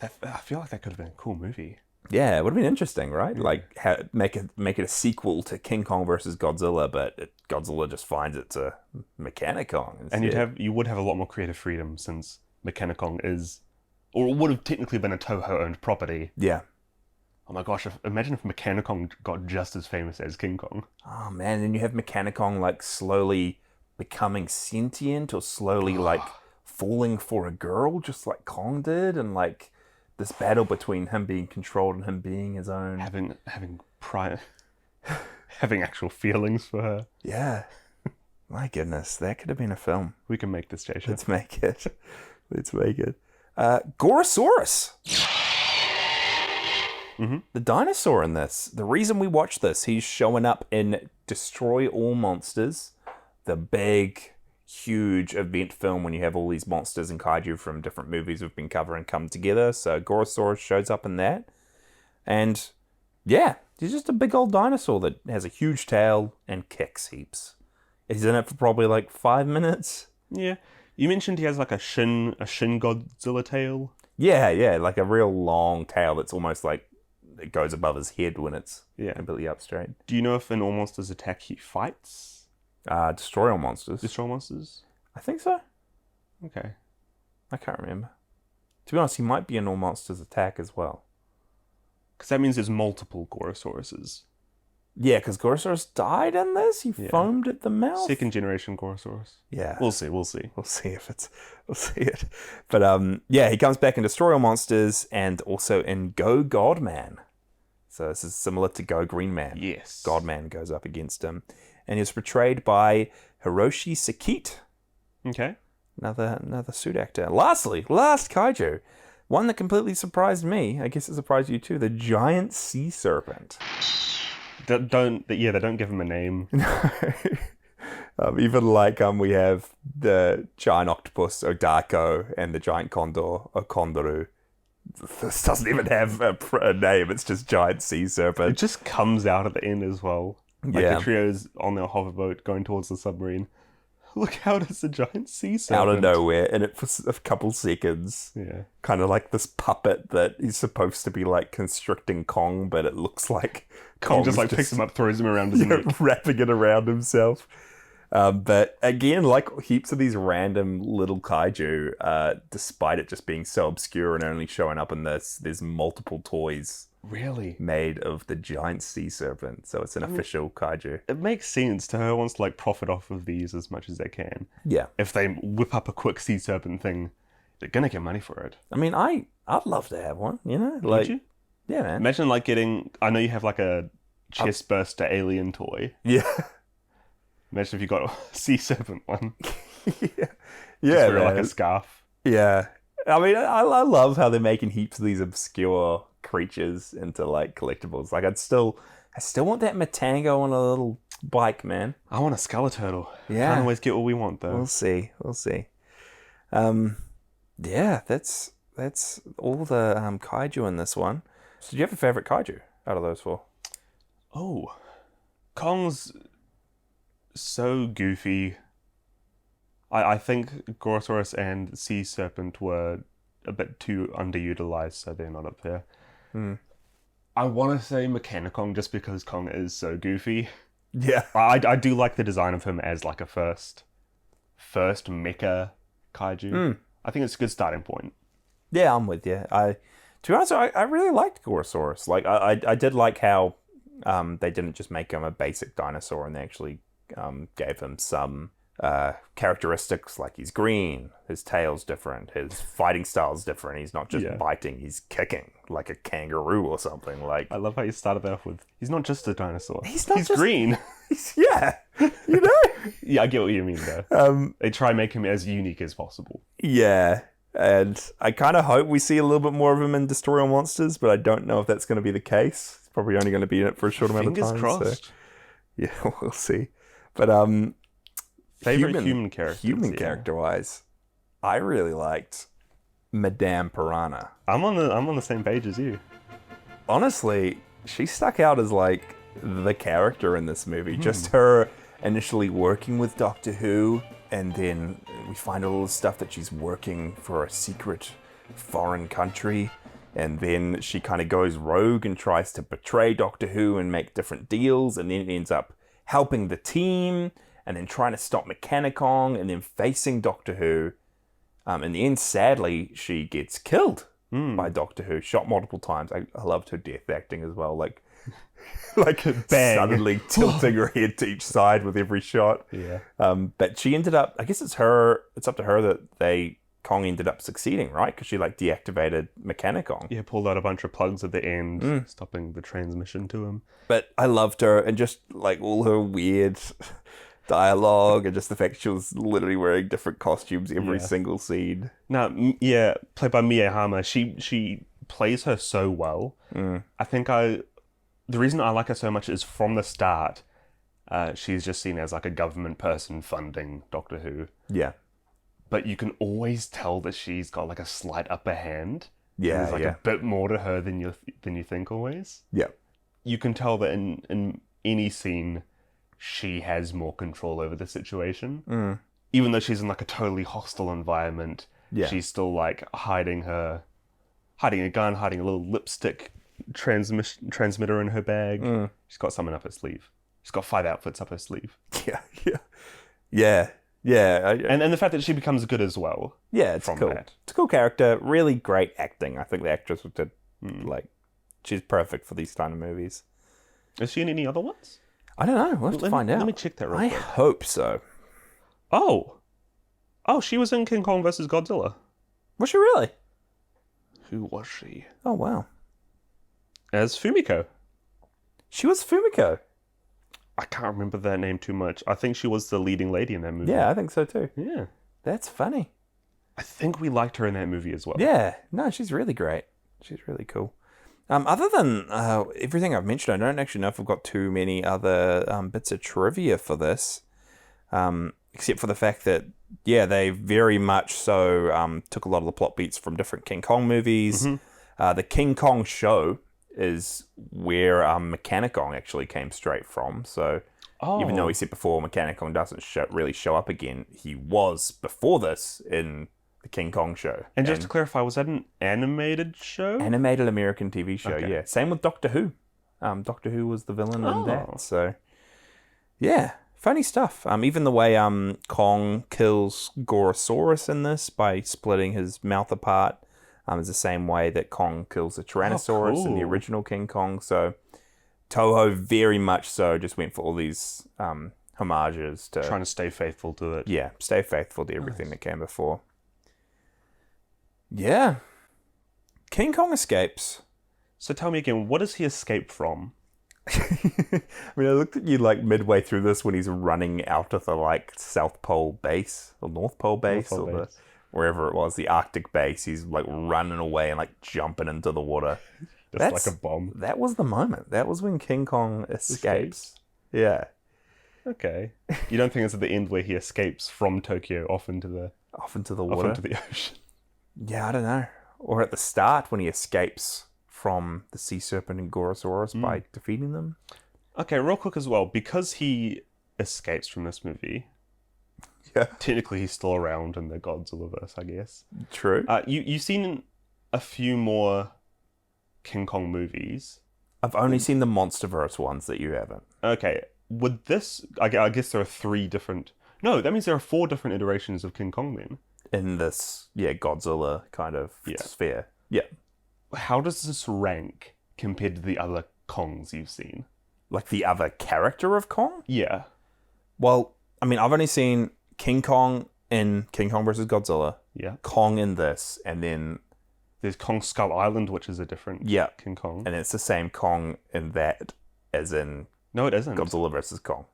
I feel like that could have been a cool movie. Yeah, it would have been interesting, right? Like make it a sequel to King Kong versus Godzilla, but Godzilla just finds it's a Mechanicong instead. And you would have a lot more creative freedom since Mechanicong is, or would have technically been a Toho-owned property. Yeah. Oh my gosh, imagine if Mechanicong got just as famous as King Kong. Oh man, and you have Mechanicong like slowly becoming sentient or slowly like falling for a girl, just like Kong did, and like this battle between him being controlled and him being his own. Having actual feelings for her. Yeah. My goodness, that could have been a film. We can make this, Jason. Let's make it. Gorosaurus. The dinosaur in this. The reason we watch this, he's showing up in Destroy All Monsters, the big, huge event film when you have all these monsters and kaiju from different movies we've been covering come together. So Gorosaurus shows up in that. And yeah, he's just a big old dinosaur that has a huge tail and kicks heaps. He's in it for probably like 5 minutes. Yeah. You mentioned he has like a Shin Godzilla tail. Yeah, like a real long tail that's almost like it goes above his head when it's completely up straight. Do you know if in All Monsters Attack he fights? Destroy All Monsters. Destroy All Monsters? I think so. Okay. I can't remember. To be honest, he might be in All Monsters Attack as well. Because that means there's multiple Gorosauruses. Yeah, because Gorosaurus died in this. He foamed at the mouth. Second generation Gorosaurus. Yeah. We'll see. We'll see it. But yeah, he comes back in Destroy All Monsters and also in Go Godman. So this is similar to Go Green Man. Yes. Godman goes up against him. And he's portrayed by Hiroshi Sakita. Okay. Another suit actor. Lastly, last kaiju. One that completely surprised me. I guess it surprised you too. The giant sea serpent. They don't give him a name. Even like we have the giant octopus Odako and the giant condor Okondoru. This doesn't even have a name. It's just giant sea serpent. It just comes out at the end as well. Like Yeah. the trio's on their hoverboat going towards the submarine. Look out, it's a giant sea serpent. Out of nowhere, and it for a couple seconds. Yeah. Kind of like this puppet that is supposed to be like constricting Kong, but it looks like Kong just like picks him up, throws him around his neck. wrapping it around himself. But again, like heaps of these random little kaiju, despite it just being so obscure and only showing up in this, there's multiple toys Really? made of the giant sea serpent. So it's an official kaiju. It makes sense. Toho wants to like profit off of these as much as they can. Yeah. If they whip up a quick sea serpent thing, they're gonna get money for it. I mean, I'd love to have one, you know? Like, Would you? yeah, man. Imagine like getting, I know you have like a chest burster alien toy. Yeah. Imagine if you got a sea serpent one. Yeah, Just wear like man. a scarf. Yeah. I mean, I love how they're making heaps of these obscure creatures into like collectibles. Like I still want that Matango on a little bike, man. I want a Skeleturtle. Yeah. Can't always get what we want though. We'll see. We'll see. Yeah, that's all the kaiju in this one. So do you have a favorite kaiju out of those four? Oh, Kong's so goofy. I think Gorosaurus and Sea Serpent were a bit too underutilized, so they're not up there. I want to say Mechanicong just because Kong is so goofy. Yeah. I do like the design of him as like a first mecha kaiju. I think it's a good starting point. Yeah, I'm with you. To be honest, I really liked Gorosaurus. Like I did like how they didn't just make him a basic dinosaur, and they actually gave him some characteristics, like he's green, his tail's different, his fighting style's different. He's not just biting, he's kicking like a kangaroo or something. Like I love how you started that off with, he's not just a dinosaur. He's just green. Yeah, you know? Yeah, I get what you mean though. They try and make him as unique as possible. Yeah, and I kind of hope we see a little bit more of him in Destroy All Monsters, but I don't know if that's going to be the case. It's probably only going to be in it for a short amount of time. Fingers crossed. So, yeah, we'll see. But Favorite human character. Human character-wise, I really liked Madame Piranha. I'm on the same page as you. Honestly, she stuck out as like the character in this movie. Just her initially working with Doctor Who, and then we find all the stuff that she's working for a secret foreign country, and then she kind of goes rogue and tries to betray Doctor Who and make different deals, and then ends up helping the team, and then trying to stop Mechanicong, and then facing Doctor Who. In the end, sadly, she gets killed by Doctor Who, shot multiple times. I loved her death acting as well, like Bang. suddenly tilting her head to each side with every shot. Yeah. But she ended up, I guess it's up to her that Kong ended up succeeding, right? Because she like deactivated Mechanicong. Yeah, pulled out a bunch of plugs at the end, stopping the transmission to him. But I loved her, and just like all her weird dialogue, and just the fact she was literally wearing different costumes every single scene. Now, played by Mie Hama, she plays her so well. I think the reason I like her so much is from the start, she's just seen as like a government person funding Doctor Who. Yeah. But you can always tell that she's got like a slight upper hand. Yeah, there's like a bit more to her than you think always. Yeah. You can tell that in any scene, she has more control over the situation. Even though she's in like a totally hostile environment, she's still like hiding a gun, hiding a little lipstick transmitter in her bag. She's got something up her sleeve. She's got 5 outfits up her sleeve. Yeah. And the fact that she becomes good as well. Yeah, it's cool. That. It's a cool character. Really great acting. I think the actress did she's perfect for these kind of movies. Is she in any other ones? I don't know. We'll have to find out. Let me check that real I quick. hope so. Oh, she was in King Kong vs. Godzilla. Was she really? Who was she? Oh, wow. As Fumiko. She was Fumiko. I can't remember that name too much. I think she was the leading lady in that movie. Yeah, I think so too. Yeah. That's funny. I think we liked her in that movie as well. Yeah. No, she's really great. She's really cool. Other than everything I've mentioned, I don't actually know if I've got too many other bits of trivia for this, except for the fact that, they very much so took a lot of the plot beats from different King Kong movies. The King Kong show is where Mechanicong actually came straight from. So even though we said before Mechanicong doesn't really show up again, he was before this in the King Kong show. And just to clarify, was that an animated show? Animated American TV show, Okay. yeah. Same with Doctor Who. Doctor Who was the villain in that. So, yeah, funny stuff. Even the way Kong kills Gorosaurus in this by splitting his mouth apart is the same way that Kong kills the Tyrannosaurus in the original King Kong. So, Toho very much so just went for all these homages to... Trying to stay faithful to it. Yeah, stay faithful to everything that came before. Yeah. King Kong escapes. So tell me again, what does he escape from? I mean, I looked at you like midway through this when he's running out of the like South Pole base or North Pole base Pole or the base. wherever it was, the Arctic base. He's like running away and like jumping into the water. Just like a bomb. That was the moment. That was when King Kong escapes. Yeah, Okay. You don't think it's at the end where he escapes from Tokyo off into the water. ocean? Yeah, I don't know. Or at the start when he escapes from the sea serpent and Gorosaurus by defeating them. Okay, real quick as well, because he escapes from this movie. Yeah, Technically, he's still around in the Godzillaverse, I guess. true. You've seen a few more King Kong movies. I've only seen the MonsterVerse ones that you haven't. Okay, would this... I guess there are 3 different... No, that means there are 4 different iterations of King Kong then. In this, Godzilla kind of sphere. Yeah. How does this rank compared to the other Kongs you've seen? Like the other character of Kong? Yeah. Well, I mean, I've only seen King Kong in King Kong vs. Godzilla. Yeah. Kong in this, and then... There's Kong Skull Island, which is a different King Kong. And it's the same Kong in that as in... No, it isn't. Godzilla vs. Kong.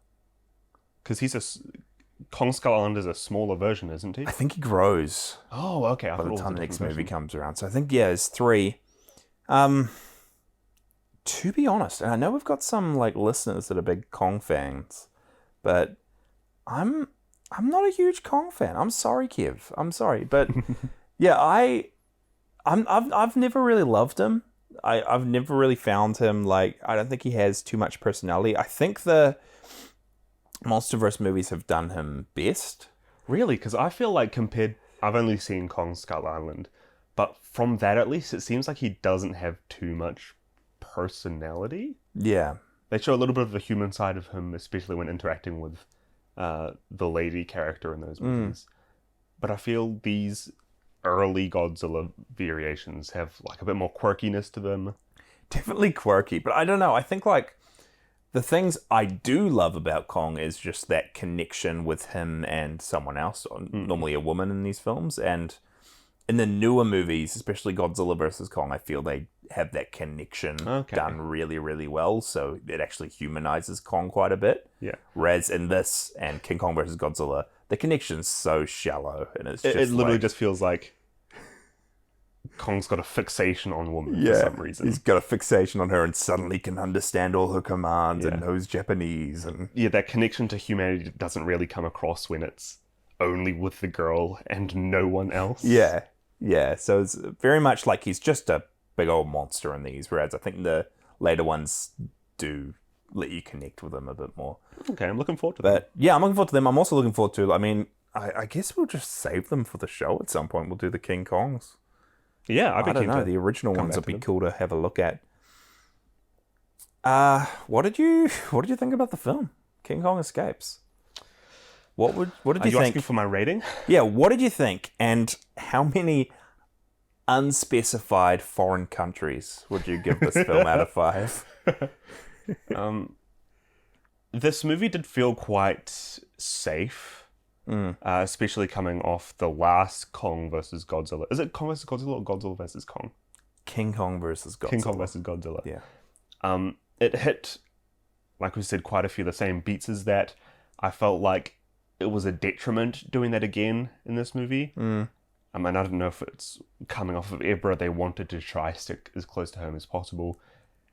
Because Kong Skull Island is a smaller version, isn't he? I think he grows Oh, okay. by the time the next movie comes around. So I think, there's 3. To be honest, and I know we've got some like listeners that are big Kong fans, but I'm not a huge Kong fan. I'm sorry, Kev. I'm sorry, but yeah, I've never really loved him. I've never really found him like, I don't think he has too much personality. I think the MonsterVerse movies have done him best. Really? Because I feel like I've only seen Kong Skull Island, but from that at least, it seems like he doesn't have too much personality. Yeah. They show a little bit of the human side of him, especially when interacting with the lady character in those movies. But I feel these early Godzilla variations have like a bit more quirkiness to them. Definitely quirky, but I don't know. I think like the things I do love about Kong is just that connection with him and someone else, normally a woman in these films. And in the newer movies, especially Godzilla vs. Kong, I feel they have that connection done really, really well. So it actually humanizes Kong quite a bit. Yeah. Whereas in this and King Kong vs. Godzilla, the connection's so shallow. And it literally just feels like Kong's got a fixation on women for some reason. He's got a fixation on her and suddenly can understand all her commands and knows Japanese. And that connection to humanity doesn't really come across when it's only with the girl and no one else. Yeah. So it's very much like he's just a big old monster in these, whereas I think the later ones do let you connect with him a bit more. Okay, I'm looking forward to that. But yeah, I'm looking forward to them. I'm also looking forward to, I guess we'll just save them for the show at some point. We'll do the King Kongs. Yeah, I don't know. The original ones would be cool to have a look at. What did you think about the film King Kong Escapes? What did you think? Are you asking for my rating? Yeah, what did you think? And how many unspecified foreign countries would you give this film out of 5? This movie did feel quite safe. Especially coming off the last Kong versus Godzilla. Is it Kong versus Godzilla or Godzilla versus Kong? King Kong versus Godzilla. King Kong versus Godzilla. Yeah. It hit, like we said, quite a few of the same beats as that. I felt like it was a detriment doing that again in this movie. I don't know if it's coming off of Ebra. They wanted to try stick as close to home as possible.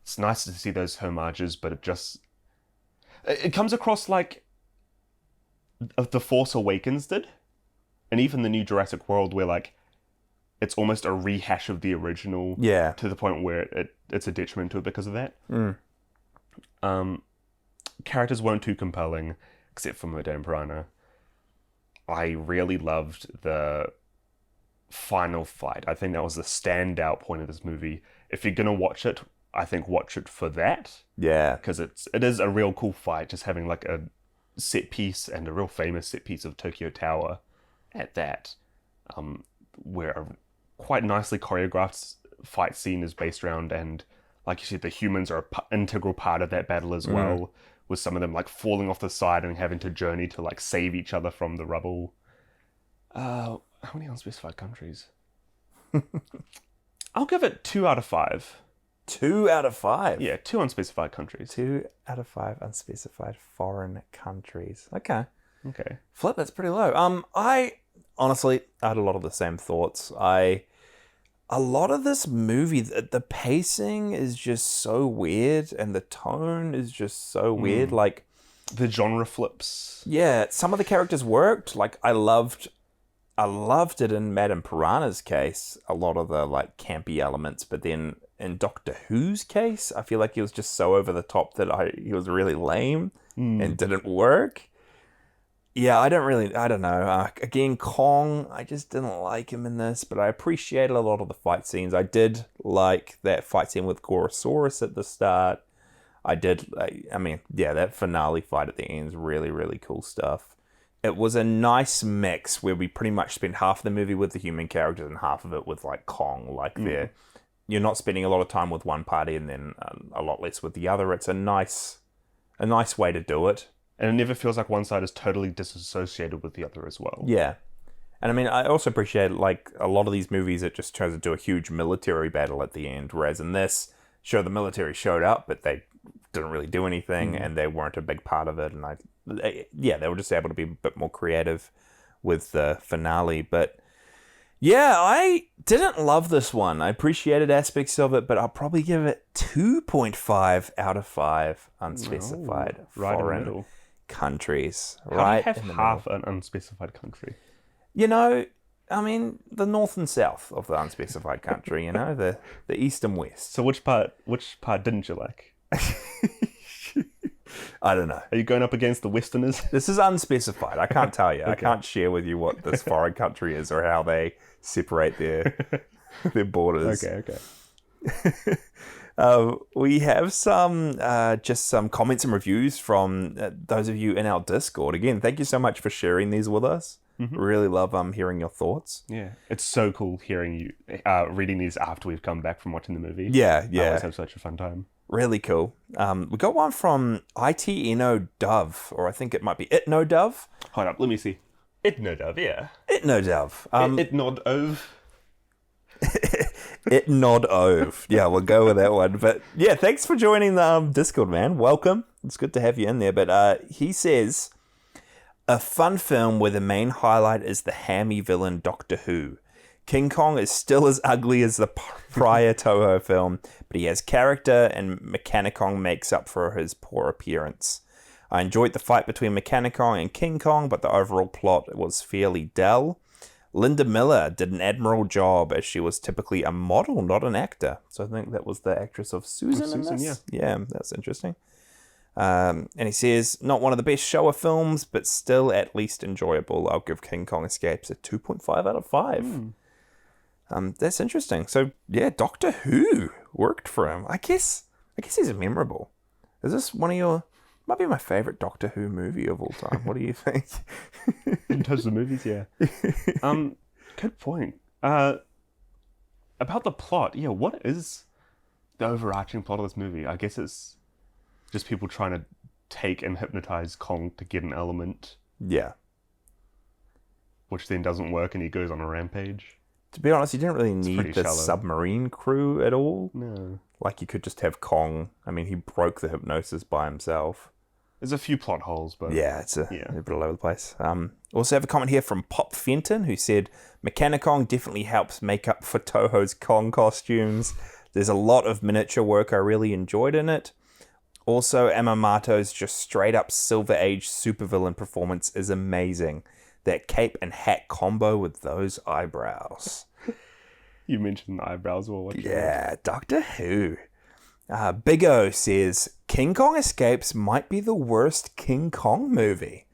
It's nice to see those homages, but it comes across like The Force Awakens did, and even the new Jurassic World, where like it's almost a rehash of the original, to the point where it's a detriment to it because of that. Characters weren't too compelling, except for Madame Piranha. I really loved the final fight. I think that was the standout point of this movie. If you're gonna watch it, I think watch it for that. Yeah, because it is a real cool fight. Just having like a set piece and a real famous set piece of Tokyo Tower at that, where a quite nicely choreographed fight scene is based around, and like you said, the humans are an integral part of that battle as well, with some of them like falling off the side and having to journey to like save each other from the rubble. How many unspecified countries? I'll give it 2 out of 5. 2 out of 5. Yeah, 2 unspecified countries. 2 out of 5 unspecified foreign countries. Okay. Okay. Flip, that's pretty low. I honestly had a lot of the same thoughts. A lot of this movie, the pacing is just so weird, and the tone is just so weird. Like, the genre flips. Yeah, some of the characters worked. Like, I loved it in Madame Piranha's case, a lot of the like campy elements, but then in Doctor Who's case, I feel like he was just so over the top that he was really lame and didn't work. Yeah, I don't know. Again, Kong, I just didn't like him in this, but I appreciated a lot of the fight scenes. I did like that fight scene with Gorosaurus at the start. That finale fight at the end is really, really cool stuff. It was a nice mix where we pretty much spent half of the movie with the human characters and half of it with like Kong. Like you're not spending a lot of time with one party and then a lot less with the other. It's a nice way to do it. And it never feels like one side is totally disassociated with the other as well. Yeah. And I mean, I also appreciate, like, a lot of these movies, it just tries to do a huge military battle at the end. Whereas in this, sure, the military showed up, but they didn't really do anything, and they weren't a big part of it. And they were just able to be a bit more creative with the finale. But yeah, I didn't love this one. I appreciated aspects of it, but I'll probably give it 2.5 out of 5 unspecified foreign countries. How do you have half an unspecified country? You know, I mean, the north and south of the unspecified country, you know, the east and west. So which part didn't you like? I don't know. Are you going up against the Westerners? This is unspecified. I can't tell you. Okay. I can't share with you what this foreign country is or how they separate their borders. Okay. We have some comments and reviews from those of you in our Discord. Again, thank you so much for sharing these with us. Really love hearing your thoughts. Yeah, it's so cool hearing you reading these after we've come back from watching the movie. Yeah. I always have such a fun time. Really cool. We got one from ITNO Dove, or I think it might be Itno Dove. Hold up, let me see. Itno Dove, yeah. Itno Dove. Itnod Ove. It nod ove. Yeah, we'll go with that one. But yeah, thanks for joining the Discord, man. Welcome. It's good to have you in there. But he says, a fun film where the main highlight is the hammy villain Doctor Who. King Kong is still as ugly as the prior Toho film, but he has character, and Mechanicong makes up for his poor appearance. I enjoyed the fight between Mechanicong and King Kong, but the overall plot was fairly dull. Linda Miller did an admirable job, as she was typically a model, not an actor. So I think that was the actress of Susan in this? Yeah, that's interesting. And he says, not one of the best Showa films, but still at least enjoyable. I'll give King Kong Escapes a 2.5 out of 5. That's interesting. So yeah, Doctor Who worked for him. I guess he's memorable. Is this one of your... Might be my favorite Doctor Who movie of all time. What do you think? In terms of movies, yeah. Good point. About the plot, yeah, what is the overarching plot of this movie? I guess it's just people trying to take and hypnotize Kong to get an element. Yeah. Which then doesn't work and he goes on a rampage. To be honest, you didn't really need the submarine crew at all. No. Like, you could just have Kong. I mean, he broke the hypnosis by himself. There's a few plot holes, but... Yeah, it's a bit all over the place. Also have a comment here from Pop Fenton, who said, Mechanicong definitely helps make up for Toho's Kong costumes. There's a lot of miniature work I really enjoyed in it. Also, Amamato's just straight-up Silver Age supervillain performance is amazing. That cape and hat combo with those eyebrows. You mentioned the eyebrows while watching. Yeah, Doctor Who. Big O says, King Kong Escapes might be the worst King Kong movie.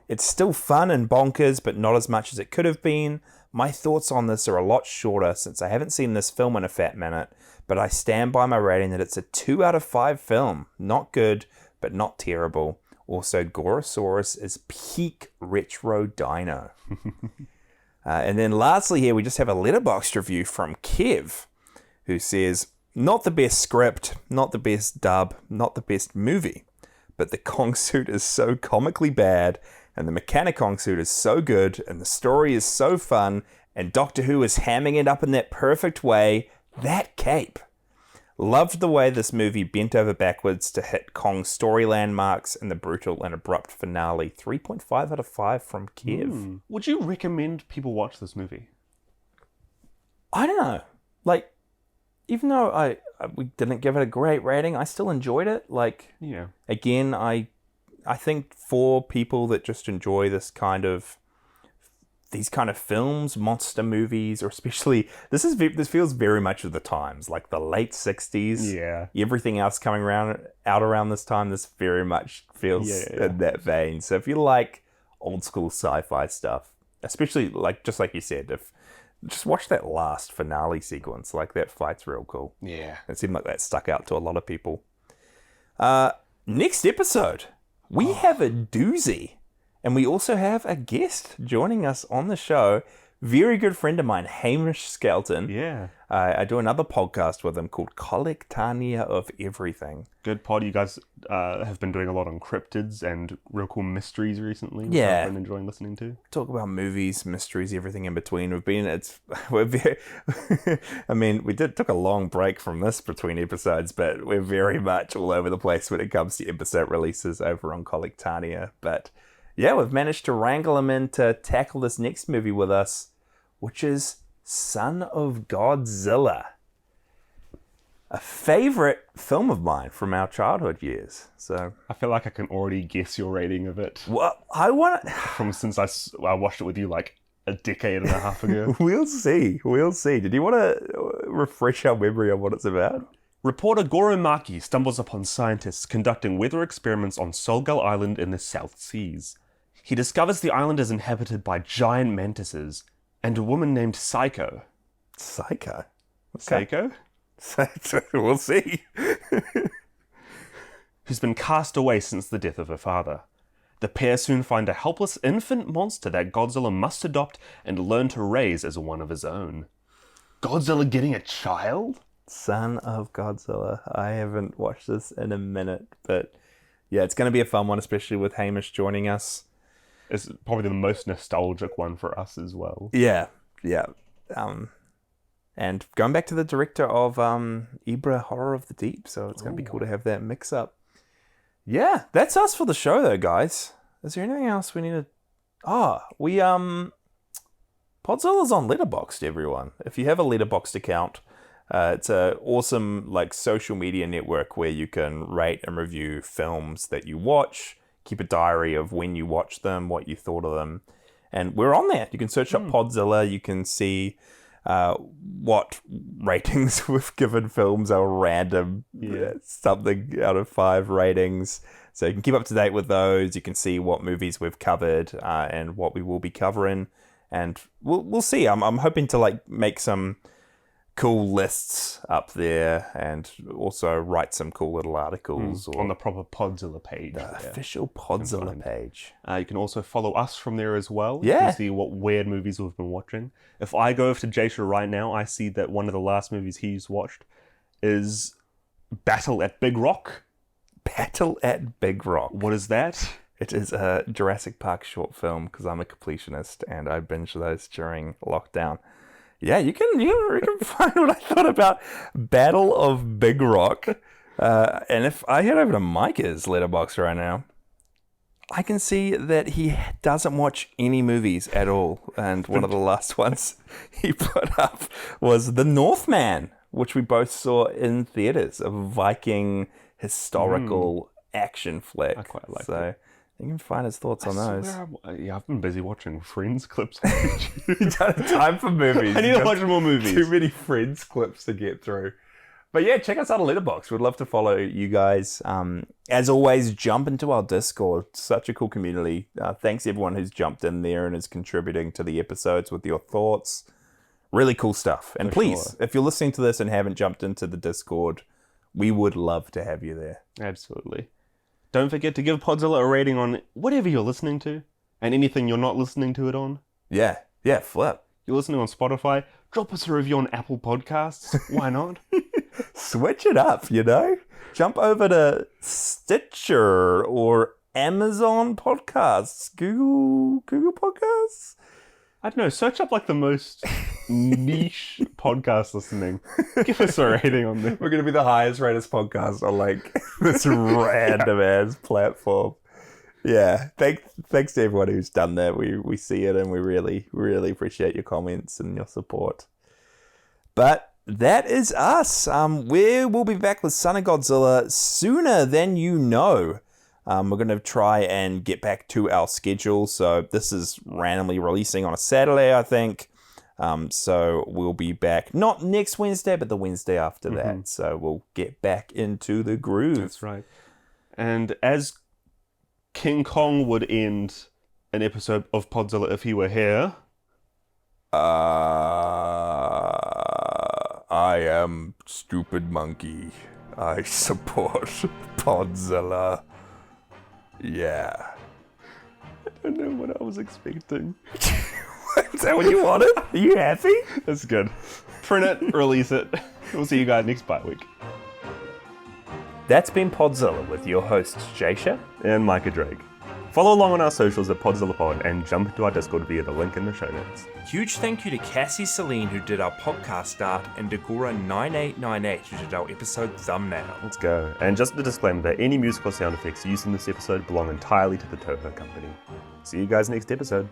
It's still fun and bonkers, but not as much as it could have been. My thoughts on this are a lot shorter since I haven't seen this film in a fat minute, but I stand by my rating that it's a 2 out of 5 film. Not good, but not terrible. Also, Gorosaurus is peak retro dino. And then lastly here, we just have a letterboxd review from Kev, who says, not the best script, not the best dub, not the best movie, but the Kong suit is so comically bad, and the Mechanicong suit is so good, and the story is so fun, and Doctor Who is hamming it up in that perfect way. That cape. Loved the way this movie bent over backwards to hit Kong's story landmarks and the brutal and abrupt finale. 3.5 out of 5 from Kev. Would you recommend people watch this movie? I don't know. Like, even though we didn't give it a great rating, I still enjoyed it. Like, Yeah. again, I think for people that just enjoy these kind of films, monster movies, or especially this feels very much of the times, like the late 60s. Yeah. Everything else coming out around this time, this very much feels in that vein. So if you like old school sci-fi stuff, especially just like you said, just watch that last finale sequence. Like, that fight's real cool. Yeah. It seemed like that stuck out to a lot of people. Next episode, we have a doozy. And we also have a guest joining us on the show. Very good friend of mine, Hamish Skelton. Yeah. I do another podcast with him called Collectania of Everything. Good pod. You guys have been doing a lot on cryptids and real cool mysteries recently. Which Yeah. I've been enjoying listening to. Talk about movies, mysteries, everything in between. We're very, I mean, we took a long break from this between episodes, but we're very much all over the place when it comes to episode releases over on Collectania. But yeah, we've managed to wrangle him in to tackle this next movie with us, which is Son of Godzilla. A favorite film of mine from our childhood years. So I feel like I can already guess your rating of it well, I want to... from since I watched it with you like a decade and a half ago. We'll see. Did you want to refresh our memory on what it's about? Reporter Goro Maki stumbles upon scientists conducting weather experiments on Solgull Island in the South Seas. He discovers the island is inhabited by giant mantises and a woman named Psycho. Psycho? Psycho? We'll see. Who's been cast away since the death of her father. The pair soon find a helpless infant monster that Godzilla must adopt and learn to raise as one of his own. Godzilla getting a child? Son of Godzilla. I haven't watched this in a minute, but yeah, it's going to be a fun one, especially with Hamish joining us. It's probably the most nostalgic one for us as well. Yeah. And going back to the director of Ibra Horror of the Deep, so it's going to be cool to have that mix up. Yeah, that's us for the show though, guys. Is there anything else we need to... Podzilla's on Letterboxd, everyone. If you have a Letterboxd account, it's an awesome social media network where you can rate and review films that you watch, keep a diary of when you watch them, what you thought of them. And we're on there. You can search up Podzilla. You can see what ratings we've given films, our random something out of 5 ratings. So you can keep up to date with those. You can see what movies we've covered and what we will be covering. And we'll see. I'm hoping to make some cool lists up there and also write some cool little articles on the proper Podzilla page. The official Podzilla page. You can also follow us from there as well. Yeah. You can see what weird movies we've been watching. If I go over to Jasha right now, I see that one of the last movies he's watched is Battle at Big Rock. Battle at Big Rock. What is that? It is a Jurassic Park short film because I'm a completionist and I binge those during lockdown. Yeah, you can find what I thought about Battle of Big Rock. And if I head over to Micah's letterbox right now, I can see that he doesn't watch any movies at all. And one of the last ones he put up was The Northman, which we both saw in theaters, a Viking historical action flick. I quite like so it. you can find his thoughts on those. I've been busy watching Friends clips on YouTube. You don't have time for movies. I need to watch more movies. Too many Friends clips to get through. But yeah, check us out on Letterboxd. We'd love to follow you guys. As always, jump into our Discord. Such a cool community. Thanks everyone who's jumped in there and is contributing to the episodes with your thoughts. Really cool stuff. And please, if you're listening to this and haven't jumped into the Discord, we would love to have you there. Absolutely. Don't forget to give Podzilla a rating on whatever you're listening to. And anything you're not listening to it on. Yeah, flip. You're listening on Spotify, drop us a review on Apple Podcasts. Why not? Switch it up, Jump over to Stitcher or Amazon Podcasts, Google Podcasts. I don't know, search up the most niche podcast listening, give us a rating on there. We're going to be the highest rated podcast on like this random ass platform. Yeah, thanks to everyone who's done that. We see it and we really, really appreciate your comments and your support. But that is us. We will be back with Son of Godzilla sooner than you know. We're going to try and get back to our schedule. So this is randomly releasing on a Saturday, I think. So we'll be back, not next Wednesday, but the Wednesday after that. So we'll get back into the groove. That's right. And as King Kong would end an episode of Podzilla if he were here. I am stupid monkey. I support Podzilla. Yeah. I don't know what I was expecting. Is that what you wanted? Are you happy? That's good. Print it, release it. We'll see you guys next bye week. That's been Podzilla with your hosts, Jasha and Micah Drake. Follow along on our socials at PodzillaPod and jump into our Discord via the link in the show notes. Huge thank you to Cassie Celine who did our podcast art and Degora9898 who did our episode thumbnail. Let's go. And just a disclaimer that any musical sound effects used in this episode belong entirely to the Toho Company. See you guys next episode.